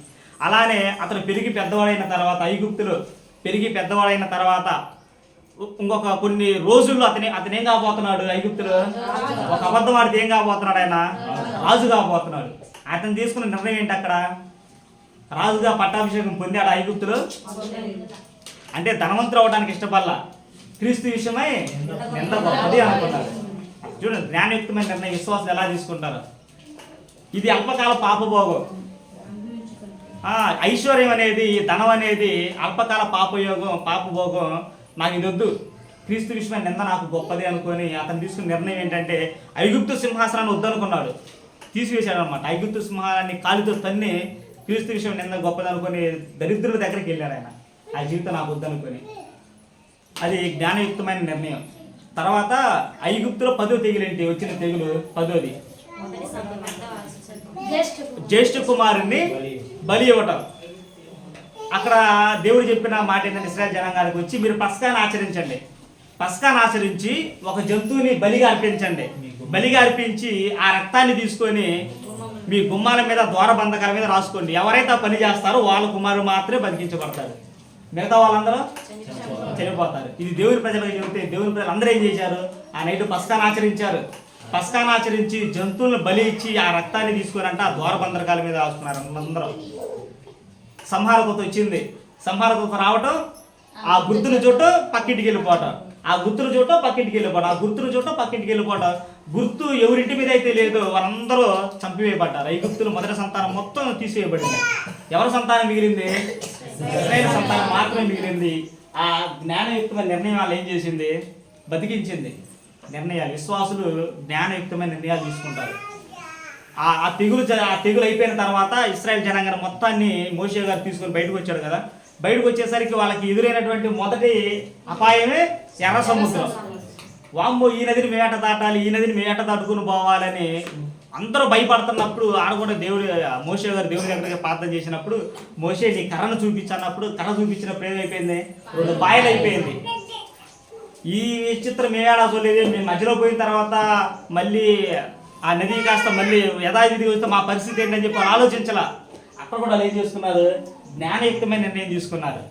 అలానే అతను పెరిగి పెద్దవాడైన తర్వాత, ఐగుప్తులో పెరిగి పెద్దవాడైన తర్వాత ఇంకొక కొన్ని రోజుల్లో అతను ఏం కాబోతున్నాడు? ఐగుప్తులో ఒక అబద్ధం ఆడితే ఏం కాబోతున్నాడు? ఆయన రాజు కాబోతున్నాడు. అతను తీసుకున్న నిర్ణయం ఏంటి? అక్కడ రాజుగా పట్టాభిషేకం పొందాడు ఐగుప్తులో. అంటే ధనవంతులు అవడానికి ఇష్టపడలా, క్రీస్తు విషయమై ఎంత గొప్పది అనుకున్నారు. చూడండి, జ్ఞానయుక్తమైన నిర్ణయం విశ్వాసం ఎలా తీసుకుంటారు. ఇది అల్పకాల పాపభోగం. ఐశ్వర్యం అనేది, ధనం అనేది అల్పకాల పాపభోగం. నాకు ఇది వద్దు, క్రీస్తు విషయమైన నింద నాకు గొప్పది అనుకొని అతను తీసుకున్న నిర్ణయం ఏంటంటే ఐగుప్తు సింహాసనాన్ని వద్దనుకున్నాడు, తీసివేశాడు అనమాట. ఐగుప్తు సింహాసనాన్ని కాలితో తన్ని క్రీస్తు విషయం నింద గొప్పది అనుకొని దరిద్రుల దగ్గరికి వెళ్ళాడు ఆయన. ఆ జీవితం నాకు వద్దనుకొని. అది జ్ఞానయుక్తమైన నిర్ణయం. తర్వాత ఐగుప్తులో 10వ తెగులు ఏంటి? వచ్చిన తెగులు 10వది జ్యేష్ఠ కుమారుణ్ణి బలి ఇవ్వటం. అక్కడ దేవుడు చెప్పిన మాట ఏంటంటే ఇశ్రాయేలు జనాంగానికి వచ్చి మీరు పస్కాను ఆచరించండి. పస్కాను ఆచరించి ఒక జంతువుని బలిగా అర్పించండి. బలిగా అర్పించి ఆ రక్తాన్ని తీసుకొని మీ గుమ్మాల మీద, ద్వారబంధకాల మీద రాసుకోండి. ఎవరైతే ఆ పని చేస్తారో వాళ్ళ కుమారుడు మాత్రమే బతికించబడతారు, మిగతా వాళ్ళందరూ చనిపోతారు. ఇది దేవుని ప్రజలకు చెబితే దేవుని ప్రజలు అందరూ ఏం చేశారు? ఆ నైట్ పస్కాను ఆచరించారు. పస్కాను ఆచరించి జంతువులను బలి ఇచ్చి ఆ రక్తాన్ని తీసుకుని ఆ ద్వారబంధకాల మీద రాసుకున్నారు అందరూ. సంహారదూత వచ్చింది. సంహారదూత రావటం, ఆ గుర్తును చూడటం, పక్కింటికి వెళ్ళిపోవటం, ఆ గుర్తును చూడటం, పక్కింటికి వెళ్ళిపోవటం, ఆ గుర్తును చూడటం, పక్కింటికి వెళ్ళిపోవటం. గుర్తు ఎవరింటి మీద అయితే లేదో వాళ్ళందరూ చంపివేయబడ్డారు. ఈ గుర్తులు మొదటి సంతానం మొత్తం తీసివేయబడింది. ఎవరి సంతానం మిగిలింది? ఇశ్రాయేలు సంతానం మాత్రమే మిగిలింది. ఆ జ్ఞానయుక్తమైన నిర్ణయం వాళ్ళు ఏం చేసింది? బతికించింది. నిర్ణయాలు, విశ్వాసులు జ్ఞానయుక్తమైన నిర్ణయాలు తీసుకుంటారు. ఆ తెగులు అయిపోయిన తర్వాత ఇశ్రాయేలు జనాంగం మొత్తాన్ని మోషే గారు తీసుకొని బయటకు వచ్చాడు కదా. బయటకు వచ్చేసరికి వాళ్ళకి ఎదురైనటువంటి మొదటి అపాయమే ఎర్ర సముద్రం. వామ్మో, ఈ నదిని మేట దాటాలి, ఈ నదిని మేట దాటుకుని పోవాలని అందరూ భయపడుతున్నప్పుడు ఆడ కూడా మోషే గారు దేవుడి దగ్గరికి ప్రార్థన చేసినప్పుడు మోషే నీ కర్రను చూపించన్నప్పుడు కర్ర చూపించినప్పుడు ఏమైపోయింది? 2 బాయలు అయిపోయింది. ఈ విచిత్రం ఏడా చూడలేదు. మేము మధ్యలో పోయిన తర్వాత మళ్ళీ ఆ నది కాస్త మళ్ళీ యథావిధిగా వస్తే మా పరిస్థితి ఏంటని చెప్పి ఆలోచించాల. అక్కడ కూడా ఏం చేసుకున్నారు? జ్ఞానయుక్తమైన నిర్ణయం తీసుకున్నారు.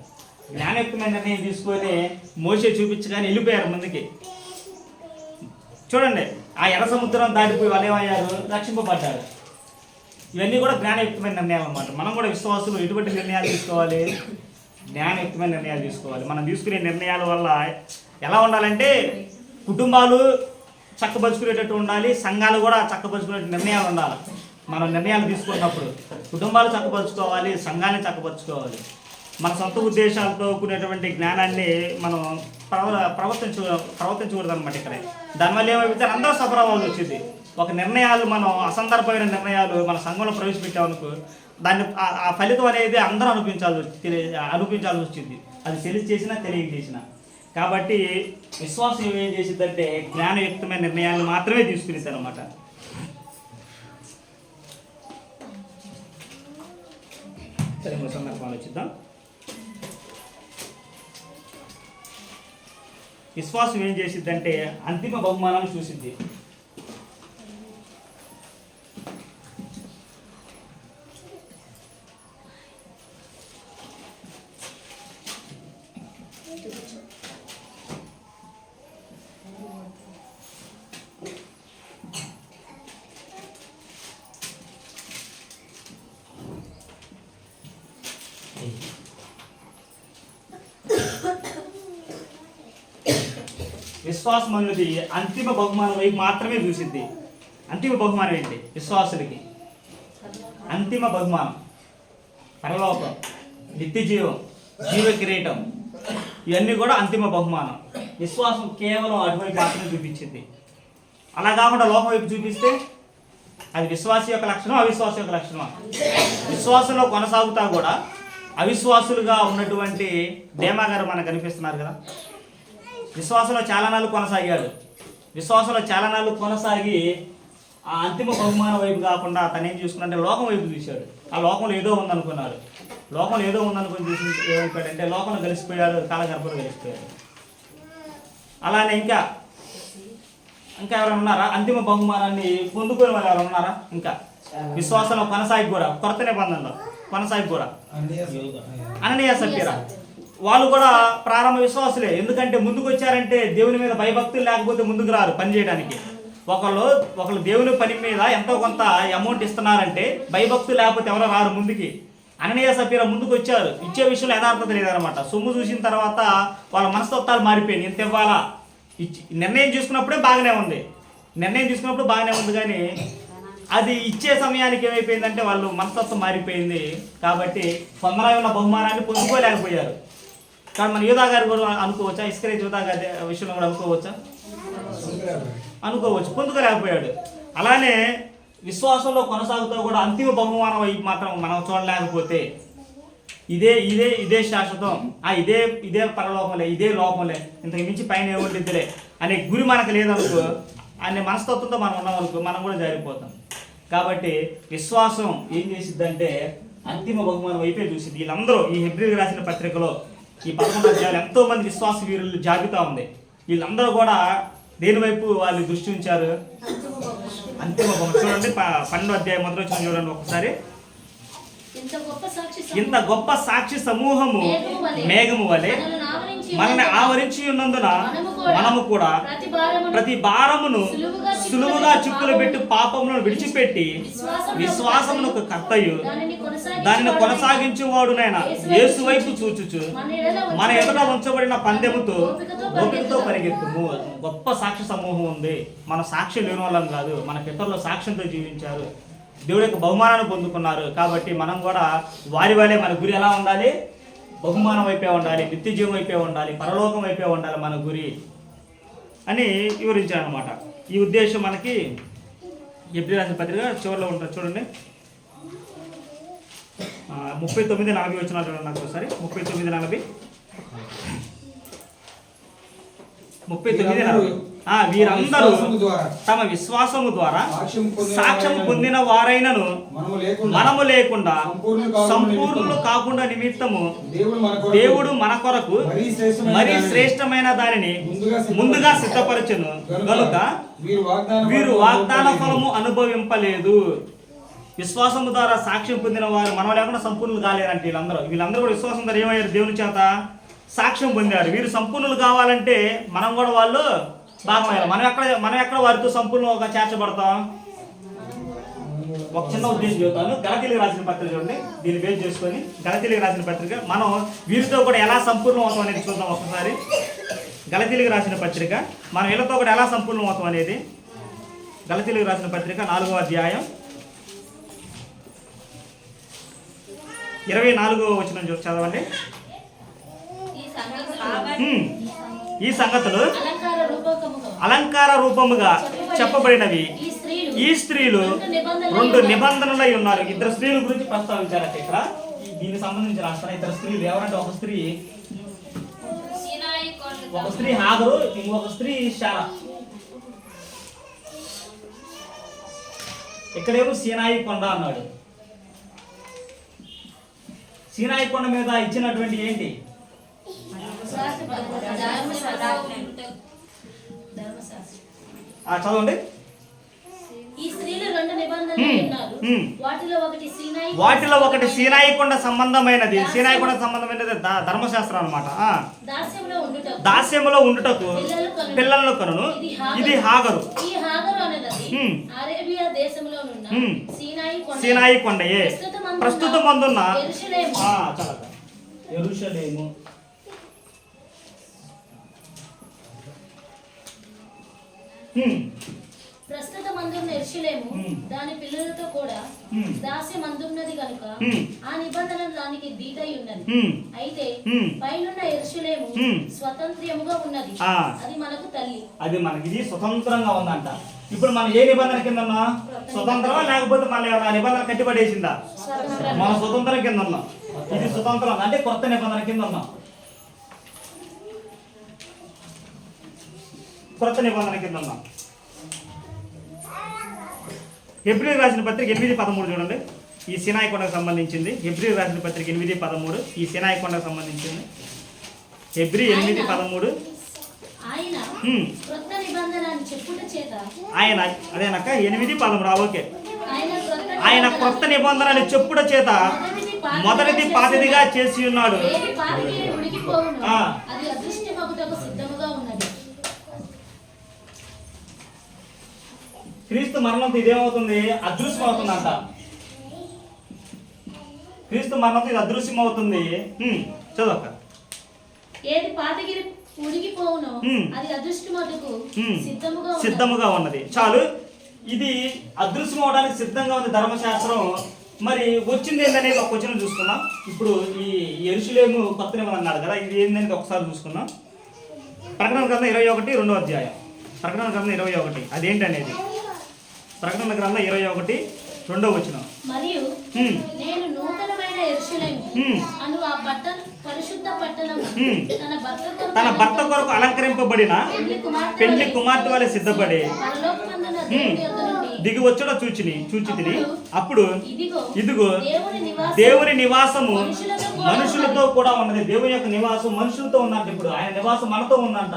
జ్ఞానయుక్తమైన నిర్ణయం తీసుకొని మోషే చూపించగానే వెళ్ళిపోయారు ముందుకి. చూడండి, ఆ ఎర్ర సముద్రం దాటిపోయి వాళ్ళు ఏమయ్యారు? రక్షింపబడ్డారు. ఇవన్నీ కూడా జ్ఞానయుక్తమైన నిర్ణయాలు అన్నమాట. మనం కూడా విశ్వాసులు ఎటువంటి నిర్ణయాలు తీసుకోవాలి? జ్ఞానయుక్తమైన నిర్ణయాలు తీసుకోవాలి. మనం తీసుకునే నిర్ణయాల వల్ల ఎలా ఉండాలంటే కుటుంబాలు చక్కబరుచుకునేటట్టు ఉండాలి, సంఘాలు కూడా చక్కబరుచుకునే నిర్ణయాలు ఉండాలి. మనం నిర్ణయాలు తీసుకున్నప్పుడు కుటుంబాలు చక్కపరుచుకోవాలి, సంఘాన్ని చక్కపరుచుకోవాలి. మన సొంత ఉద్దేశాలతో కూడినటువంటి జ్ఞానాన్ని మనం ప్రవర్తించకూడదు అనమాట. ఇక్కడే దానివల్ల ఏమైతే అందరూ సఫర్ అవ్వాల్సి వచ్చింది. ఒక నిర్ణయాలు మనం అసందర్భమైన నిర్ణయాలు మన సంఘంలో ప్రవేశపెట్టామనుకో, దాన్ని ఆ ఫలితం అనేది అందరూ అనిపించాల్సి వచ్చింది. అది తెలిసి చేసినా తెలియక చేసినా. కాబట్టి విశ్వాసం ఏం చేసిద్దంటే జ్ఞానయుక్తమైన నిర్ణయాలను మాత్రమే తీసుకునేది అనమాట. సరే ఇంకో సందర్భం ఆలోచిద్దాం. విశ్వాసం ఏం చేసిద్దంటే అంతిమ బహుమానాన్ని చూసిద్ది. విశ్వాసం అన్నది అంతిమ బహుమానం వైపు మాత్రమే చూసిద్ది. అంతిమ బహుమానం ఏంటి? విశ్వాసులకి అంతిమ బహుమానం పరలోకం, నిత్య జీవం, జీవ కిరీటం, ఇవన్నీ కూడా అంతిమ బహుమానం. విశ్వాసం కేవలం అటువైపు మాత్రమే చూపించింది. అలా కాకుండా లోకం వైపు చూపిస్తే అది విశ్వాస యొక్క లక్షణం, అవిశ్వాస యొక్క లక్షణం. విశ్వాసంలో కొనసాగుతా కూడా అవిశ్వాసులుగా ఉన్నటువంటి దేమా గారు మనకు కనిపిస్తున్నారు కదా. విశ్వాసంలో చాలా నాళ్ళు కొనసాగాడు. విశ్వాసంలో చాలా నాళ్ళు కొనసాగి ఆ అంతిమ బహుమానం వైపు కాకుండా తను ఏం చూసుకున్నాడంటే లోకం వైపు చూశాడు. ఆ లోకంలో ఏదో ఉందనుకున్నాడు. లోకంలో ఏదో ఉందనుకుని చూసి ఏమైపోయాడంటే లోకంలో కలిసిపోయాడు, కాలగర్భంలో కలిసిపోయాడు. అలానే ఇంకా ఎవరైనా ఉన్నారా? అంతిమ బహుమానాన్ని పొందుకునే వాళ్ళు ఎవరైనా ఉన్నారా? ఇంకా విశ్వాసంలో కొనసాగి కూడా కొత్త నిబంధనలో కొనసాగి కూడా అననీయ సఫీరా వాళ్ళు కూడా ప్రారంభ విశ్వాసులే. ఎందుకంటే ముందుకు వచ్చారంటే దేవుని మీద భయభక్తులు లేకపోతే ముందుకు రారు పని చేయడానికి. ఒకళ్ళు దేవుని పని మీద ఎంతో కొంత అమౌంట్ ఇస్తున్నారంటే భయభక్తులు లేకపోతే ఎవరో రారు ముందుకి. అననీయ సఫీరా ముందుకు వచ్చారు. ఇచ్చే విషయంలో యథార్థత లేదనమాట. సొమ్ము చూసిన తర్వాత వాళ్ళ మనస్తత్వాలు మారిపోయింది. ఎంత ఇవ్వాలా నిర్ణయం తీసుకున్నప్పుడే బాగానే ఉంది. కానీ అది ఇచ్చే సమయానికి ఏమైపోయిందంటే వాళ్ళు మనస్తత్వం మారిపోయింది. కాబట్టి పొందరాయి ఉన్న బహుమానాన్ని పొందుకోలేకపోయారు. కానీ మన యూదా గారు కూడా అనుకోవచ్చా? ఇస్కరేతు యూదా గారి విషయంలో కూడా అనుకోవచ్చు పొందుకోలేకపోయాడు. అలానే విశ్వాసంలో కొనసాగుతూ కూడా అంతిమ బహుమానం వైపు మాత్రం మనం చూడలేకపోతే ఇదే శాశ్వతం, ఇదే పరలోకంలే, ఇదే లోకంలే, ఇంతకు మించి పైన ఏముండిద్దిలే అనే గురి మనకు లేదనుకో, అనే మనస్తత్వంతో మనం ఉన్నామనుకో మనం కూడా జారిపోతాం. కాబట్టి విశ్వాసం ఏం చేసిద్దంటే అంతిమ బహుమానం వైపే చూసింది. వీళ్ళందరూ ఈ హెబ్రీయులకు రాసిన పత్రికలో ఈ 11 అధ్యాయాలు ఎంతో మంది విశ్వాస వీరుల జాబితా ఉంది. వీళ్ళందరూ కూడా దేని వైపు వాళ్ళు దృష్టి ఉంచారు? అంతిమ బహుమానం. చూడండి 12వ అధ్యాయం మొదలు వచ్చిన చూడండి ఒకసారి. ఇంత గొప్ప సాక్షి సమూహము మేఘము వలె మనల్ని ఆవరించి ఉన్నందున మనము కూడా ప్రతి భారమును సులువుగా చిక్కులు పెట్టి పాపములను విడిచిపెట్టి విశ్వాసమునకు కర్తయు దానిని కొనసాగించేవాడునైనా యేసు వైపు చూచుచు మన ఎదుట ఉంచబడిన పందెముతో ఓపికతో పరిగెత్తుము. గొప్ప సాక్షి సమూహం ఉంది. మన సాక్ష్యం లేని వాళ్ళం కాదు. మన పితరులు సాక్ష్యంతో జీవించారు, దేవుడి యొక్క బహుమానాన్ని పొందుకున్నారు. కాబట్టి మనం కూడా వారి వలె మన గురి ఎలా ఉండాలి? బహుమానం వైపే ఉండాలి, నిత్య జీవం వైపే ఉండాలి, పరలోకం వైపే ఉండాలి మన గురి అని వివరించారనమాట. ఈ ఉద్దేశం మనకి హెబ్రీ రాసిన పత్రిక చివరిలో ఉంటుంది చూడండి. 39:40 వచ్చిన చూడండి నాకు ఒకసారి. 39:40 వీరందరూ తమ విశ్వాసము ద్వారా సాక్ష్యం పొందిన వారైనను మనము లేకుండా సంపూర్ణులు కాకుండా నిమిత్తము దేవుడు మన కొరకు మరీ శ్రేష్టమైన దానిని ముందుగా సిద్ధపరచును గనుక వీరు వాగ్దాన ఫలము అనుభవింపలేదు. విశ్వాసము ద్వారా సాక్ష్యం పొందిన వారు మనం లేకుండా సంపూర్ణులు కాలేరంటే వీళ్ళందరూ కూడా విశ్వాసం ద్వారా ఏమయ్యారు? దేవుని చేత సాక్ష్యం పొందారు. వీరు సంపూర్ణులు కావాలంటే మనం కూడా వాళ్ళు భాగమయ్యాలి. మనం ఎక్కడ వారితో సంపూర్ణంగా చేర్చబడతాం? ఒక చిన్న ఉద్దేశం చెబుతాను. గలతీయులకు రాసిన పత్రిక చూడండి. దీన్ని బేస్ చేసుకొని గలతీయులకు రాసిన పత్రిక మనం వీరితో కూడా ఎలా సంపూర్ణం అవుతాం అనేది చూద్దాం ఒకసారి. గలతీయులకు రాసిన పత్రిక మనం వీళ్ళతో కూడా ఎలా సంపూర్ణం అవుతాం అనేది గలతీయులకు రాసిన పత్రిక 4వ అధ్యాయం 24వ వచనం చదవండి. ఈ సంగతులు అలంకార రూపముగా చెప్పబడినవి. ఈ స్త్రీలు 2 నిబంధనలై ఉన్నారు. 2 స్త్రీల గురించి ప్రస్తావించారంటే ఇక్కడ దీనికి సంబంధించి రాస్తాను. 2 స్త్రీలు ఎవరంటే ఒక స్త్రీ ఒక స్త్రీ హాగరు, ఇంకొక స్త్రీ శారా. ఇక్కడేమో సీనాయి కొండ అన్నాడు. సీనాయి కొండ మీద ఇచ్చినటువంటి ఏంటి? చదవండి. ఈ స్త్రీలు రెండు నిబంధనలు ఉన్నారు. వాటిలో ఒకటి సీనాయి కొండ సంబంధమైనది. సీనాయి కొండ సంబంధమైనది ధర్మశాస్త్రం అన్నమాట. దాస్యములో ఉండుటకు పిల్లలను కనును. ఇది హాగరు. సీనాయి కొండయే ప్రస్తుతం అందున్న యెరూషలేము. ప్రస్తుతం అందున్న యెరూషలేము దాని పిల్లలతో కూడా దాస్యం అందున్నది కనుక ఆ నిబంధన దానికి దీటై ఉన్నది. అయితే పైనున్న యెరూషలేము స్వతంత్రముగా ఉన్నది. అది మనకు తల్లి. అది మనకి స్వతంత్రంగా ఉందంట. ఇప్పుడు మనం ఏ నిబంధన కింద ఉన్నా? స్వతంత్రమా లేకపోతే మళ్ళీ ఆ నిబంధన కట్టిపడేసిందా? మన స్వతంత్రం కింద ఉన్నాం. ఇది స్వతంత్రం అంటే కొత్త నిబంధన కింద ఉన్నాం. కొత్త నిబంధన కింద ఉన్నాం. హెబ్రీయులకు రాసిన పత్రిక 8:13 చూడండి. ఈ సీనాయి కొండకు సంబంధించింది. హెబ్రీయులకు రాసిన పత్రిక 8:13 ఈ సీనాయి కొండకు సంబంధించింది. హెబ్రీ 8:13 ఆయన కొత్త నిబంధన చెప్పుట చేత ఆయన అదేనక్క 8:13 ఓకే. ఆయన కొత్త నిబంధనని చెప్పుట చేత మొదటిది పాతదిగా చేసి ఉన్నాడు. క్రీస్తు మరణంతో ఇదేమవుతుంది? అదృశ్యం అవుతుందంట. క్రీస్తు మరణంతో ఇది అదృశ్యం అవుతుంది. చదవక. ఏది పాతగిరి ఉడికిపోవునో అది అదృష్టమటుకు సిద్ధముగా ఉన్నది. చాలు. ఇది అదృశ్యం అవడానికి సిద్ధంగా ఉంది ధర్మశాస్త్రం. మరి వచ్చింది ఏంటనేది ఒక క్వశ్చన్ చూసుకున్నాం. ఇప్పుడు ఈ యెరూషలేము కొత్త నిబంధన అన్నారు కదా, ఇది ఏంటనేది ఒకసారి చూసుకున్నాం. ప్రకటన గ్రంథం 21 అధ్యాయం. ప్రకటన గ్రంథం 21 అదేంటనేది. ప్రకటన గ్రంథం 21 వచనం. మరియు నేను నూతనమైన యెరూషలేము అను ఆ పరిశుద్ధ పట్టణము తన భర్త కొరకు అలంకరింపబడిన పెళ్లి కుమార్తె వలె సిద్ధపడి దిగి వచ్చుట చూచితిని. అప్పుడు ఇదిగో దేవుని నివాసము మనుషులతో కూడా ఉన్నది. దేవుని యొక్క నివాసం మనుషులతో ఉన్నట్టు. ఇప్పుడు ఆయన నివాసం మనతో ఉందంట.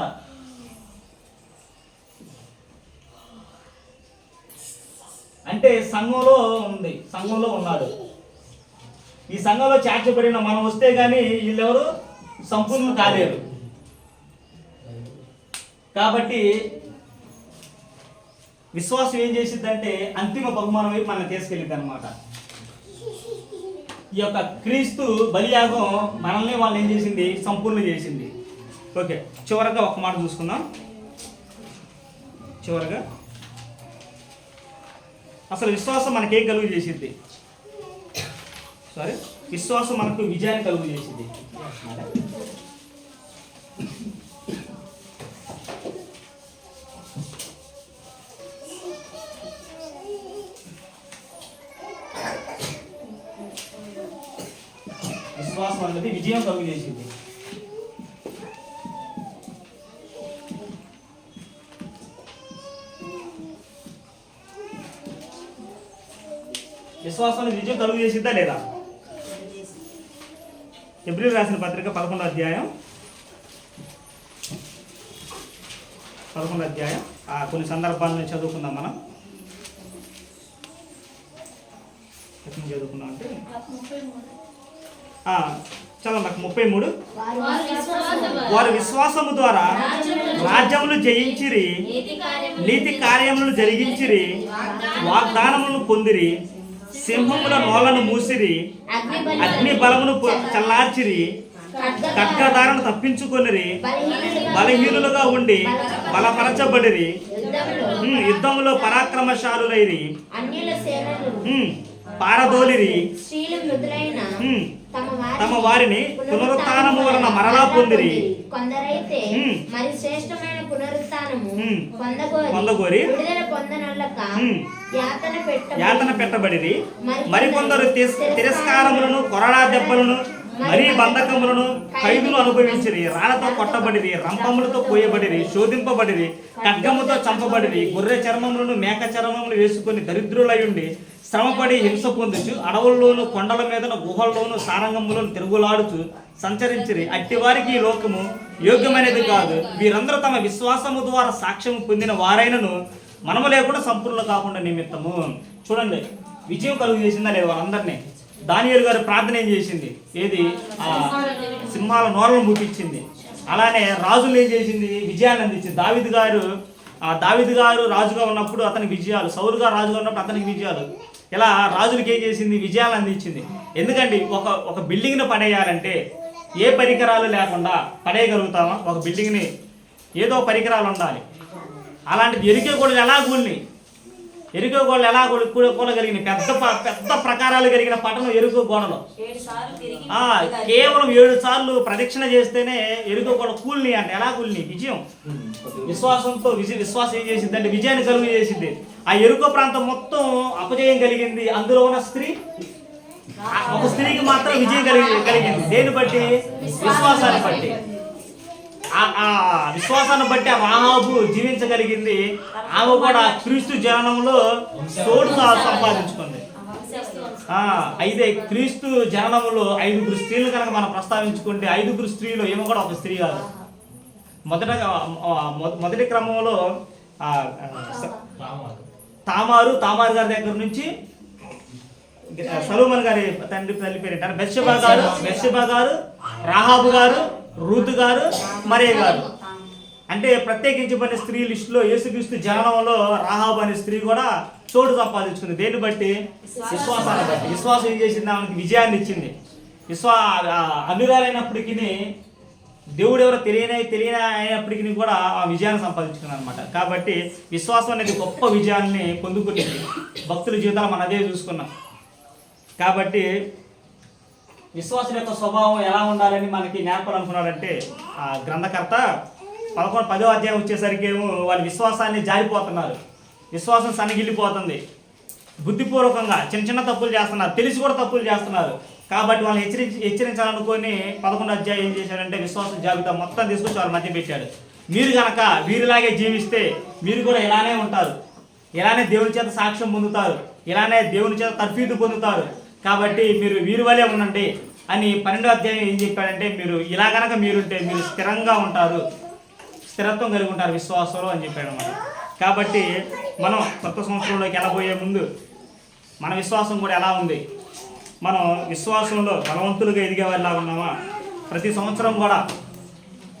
అంటే సంఘంలో ఉంది, సంఘంలో ఉన్నాడు. ఈ సంఘంలో చేర్చబడిన మనం వస్తే గానీ వీళ్ళెవరు సంపూర్ణం కాలేరు. కాబట్టి విశ్వాసం ఏం చేసిద్దంటే అంతిమ బహుమానం వైపు మనం తీసుకెళ్ళిద్ది అనమాట. ఈ యొక్క క్రీస్తు బలియాగం మనల్ని వాళ్ళు ఏం చేసింది? సంపూర్ణ చేసింది. ఓకే, చివరగా ఒక మాట చూసుకుందాం. చివరగా అసలు విశ్వాసం మనకేం కలుగు చేసిద్ది? విశ్వాసం మనకు విజయాన్ని కలుగు చేసిద్ది. విశ్వాసం అనేది విజయం కలుగు చేసింది. విశ్వాసాన్ని విజయం కలుగు చేసిద్దా లేదా? హెబ్రీయులకు రాసిన పత్రిక 11వ అధ్యాయం కొన్ని సందర్భాలను చదువుకుందాం. మనం ఎక్కడ చదువుకున్నాం అంటే చదవండి నాకు 33. వారు విశ్వాసము ద్వారా రాజ్యములు జయించిరి, నీతి కార్యములను జరిగించిరి, వాగ్దానములను పొందిరి, సింహముల నోళ్లను మూసిరి, అగ్ని బలమును చల్లార్చిరి, ఖడ్గదారను తప్పించుకొనిరి, బలహీనులుగా ఉండి బలపరచబడిరి, యుద్ధములో పరాక్రమశాలులైరి, పారదోలిరి, తమ వారిని పునరుత్థానము వలన మరలా పొందిరి, కొందరైతే మరి శ్రేష్టమైన పునరుత్థానము పొందగోరి యాతన పెట్టబడిరి, మరికొందరు తిరస్కారములను, కొరడా దెబ్బలను, మరీ బంధకములను ఖైదులు అనుభవించిరి, రాళ్లతో కొట్టబడిరి, రంపములతో కోయబడిరి, శోధింపబడిరి, ఖడ్గముతో చంపబడిరి, గొర్రె చర్మములను మేక చర్మములు వేసుకొని దరిద్రులయుండి శ్రమపడి హింస పొందుచు అడవుల్లోను కొండల మీదను గుహల్లోను సారంగములను తిరుగులాడుచు సంచరించిరి. అట్టివారికి ఈ లోకము యోగ్యమైనది కాదు. వీరందరూ తమ విశ్వాసము ద్వారా సాక్ష్యము పొందిన వారైనను మనము లేకుండా సంపూర్ణ కాకుండా నిమిత్తము. చూడండి, విజయం కలుగు చేసిందా లేదు వాళ్ళందరినీ. దానియేలు గారు ప్రార్థన ఏం చేసింది? ఏది? సింహాల నోరలు మూపించింది. అలానే రాజులు ఏం చేసింది? విజయాన్ని అందించింది. దావీదు గారు రాజుగా ఉన్నప్పుడు అతనికి విజయాలు, సౌలు గారు రాజుగా ఉన్నప్పుడు అతనికి విజయాలు. ఇలా రాజులకి ఏం చేసింది? విజయాలు అందించింది. ఎందుకండి ఒక బిల్డింగ్ని పడేయాలంటే ఏ పరికరాలు లేకుండా పడేయగలుగుతామా? ఒక బిల్డింగ్ని ఏదో పరికరాలు ఉండాలి. అలాంటిది ఎరికే గోడలు ఎలా కూలగలిగిన పెద్ద ప్రకారాలు కలిగిన పట్టణం ఎరుకో గోడలు. కేవలం 7 సార్లు ప్రదక్షిణ చేస్తేనే ఎరుకో గోడ కూల్ని అంటే ఎలా కూల్ని? విజయం. విశ్వాసంతో విశ్వాసం ఏం చేసింది అంటే విజయాన్ని కలుగు చేసింది. ఆ ఎరుకో ప్రాంతం మొత్తం అపజయం కలిగింది. అందులో ఉన్న ఒక స్త్రీకి మాత్రం విజయం కలిగింది. దేన్ని బట్టి? విశ్వాసాన్ని బట్టి. ఆ విశ్వాసాన్ని బట్టి ఆ రాహాబు జీవించగలిగింది. ఆమె కూడా క్రీస్తు జననంలో తోడు సంపాదించుకుంది. అయితే క్రీస్తు జననంలో 5 స్త్రీలు కనుక మనం ప్రస్తావించుకుంటే 5 స్త్రీలు ఏమో కూడా ఒక స్త్రీ కాదు. మొదటి క్రమంలో తామారు గారి దగ్గర నుంచి సలోమన్ గారి తల్లి పేరు ఏంటారు? బెత్షెబా గారు, రాహాబు గారు, రూతు గారు, మరియ గారు. అంటే ప్రత్యేకించబడిన స్త్రీ లిస్టులో యేసుక్రీస్తు జననంలో రాహాబు అనే స్త్రీ కూడా చోటు సంపాదించుకుంది. దేన్ని బట్టి? విశ్వాసాన్ని బట్టి. విశ్వాసం ఏం చేసింది? ఆమెకి విజయాన్ని ఇచ్చింది. అన్యురాలైనప్పటికీ దేవుడు ఎవరో తెలియని అయినప్పటికీ కూడా ఆ విజయాన్ని సంపాదించుకుంది అనమాట. కాబట్టి విశ్వాసం అనేది గొప్ప విజయాన్ని పొందుకునేది. భక్తుల జీవితాలు మనం అదే చూసుకున్నాం. కాబట్టి విశ్వాసం యొక్క స్వభావం ఎలా ఉండాలని మనకి నేర్పాలనుకున్నాడంటే ఆ గ్రంథకర్త 10వ అధ్యాయం వచ్చేసరికి ఏమో వాళ్ళ విశ్వాసాన్ని జారిపోతున్నారు. విశ్వాసం సన్నగిల్లిపోతుంది. బుద్ధిపూర్వకంగా చిన్న తప్పులు చేస్తున్నారు, తెలిసి కూడా తప్పులు చేస్తున్నారు. కాబట్టి వాళ్ళని హెచ్చరించాలనుకొని 11వ అధ్యాయం ఏం చేశాడంటే విశ్వాసం జాబితా మొత్తం తీసుకొచ్చి వాళ్ళ మధ్య పెట్టాడు. మీరు కనుక వీరిలాగే జీవిస్తే మీరు కూడా ఇలానే ఉంటారు, ఇలానే దేవుని చేత సాక్ష్యం పొందుతారు, ఇలానే దేవుని చేత తర్ఫీదు పొందుతారు. కాబట్టి మీరు వీరి వలే ఉండండి అని 12వ అధ్యాయం ఏం చెప్పాడంటే మీరు ఇలా కనుక మీరుంటే మీరు స్థిరంగా ఉంటారు, స్థిరత్వం కలిగి ఉంటారు విశ్వాసంలో అని చెప్పాడు అన్నమాట. కాబట్టి మనం కొత్త సంవత్సరంలోకి వెళ్ళబోయే ముందు మన విశ్వాసం కూడా ఎలా ఉంది? మనం విశ్వాసంలో బలవంతులుగా ఎదిగేవారిలా ఉన్నామా? ప్రతి సంవత్సరం కూడా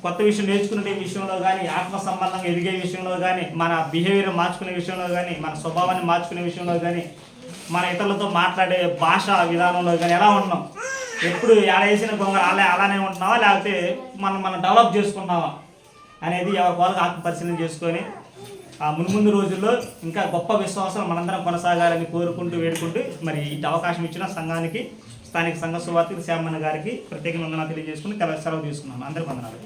కొత్త విషయం నేర్చుకునే విషయంలో కానీ, ఆత్మ సంబంధంగా ఎదిగే విషయంలో కానీ, మన బిహేవియర్ మార్చుకునే విషయంలో కానీ, మన స్వభావాన్ని మార్చుకునే విషయంలో కానీ, మన ఇతరులతో మాట్లాడే భాష విధానంలో కానీ ఎలా ఉంటున్నాం? ఎప్పుడు వేసిన గొంగ అలానే ఉంటున్నావా, లేకపోతే మనం డెవలప్ చేసుకుంటున్నావా అనేది ఎవరి వాళ్ళకి ఆత్మ పరిశీలన చేసుకొని ఆ ముందు రోజుల్లో ఇంకా గొప్ప విశ్వాసం మనందరం కొనసాగాలని కోరుకుంటూ వేడుకుంటూ మరి ఈ అవకాశం ఇచ్చిన సంఘానికి, స్థానిక సంఘ సువార్తికి శ్యామన్న గారికి ప్రత్యేకంగా వందనాలు తెలియజేసుకుని సెలవు తీసుకున్నాను. అందరికీ వందనాలు.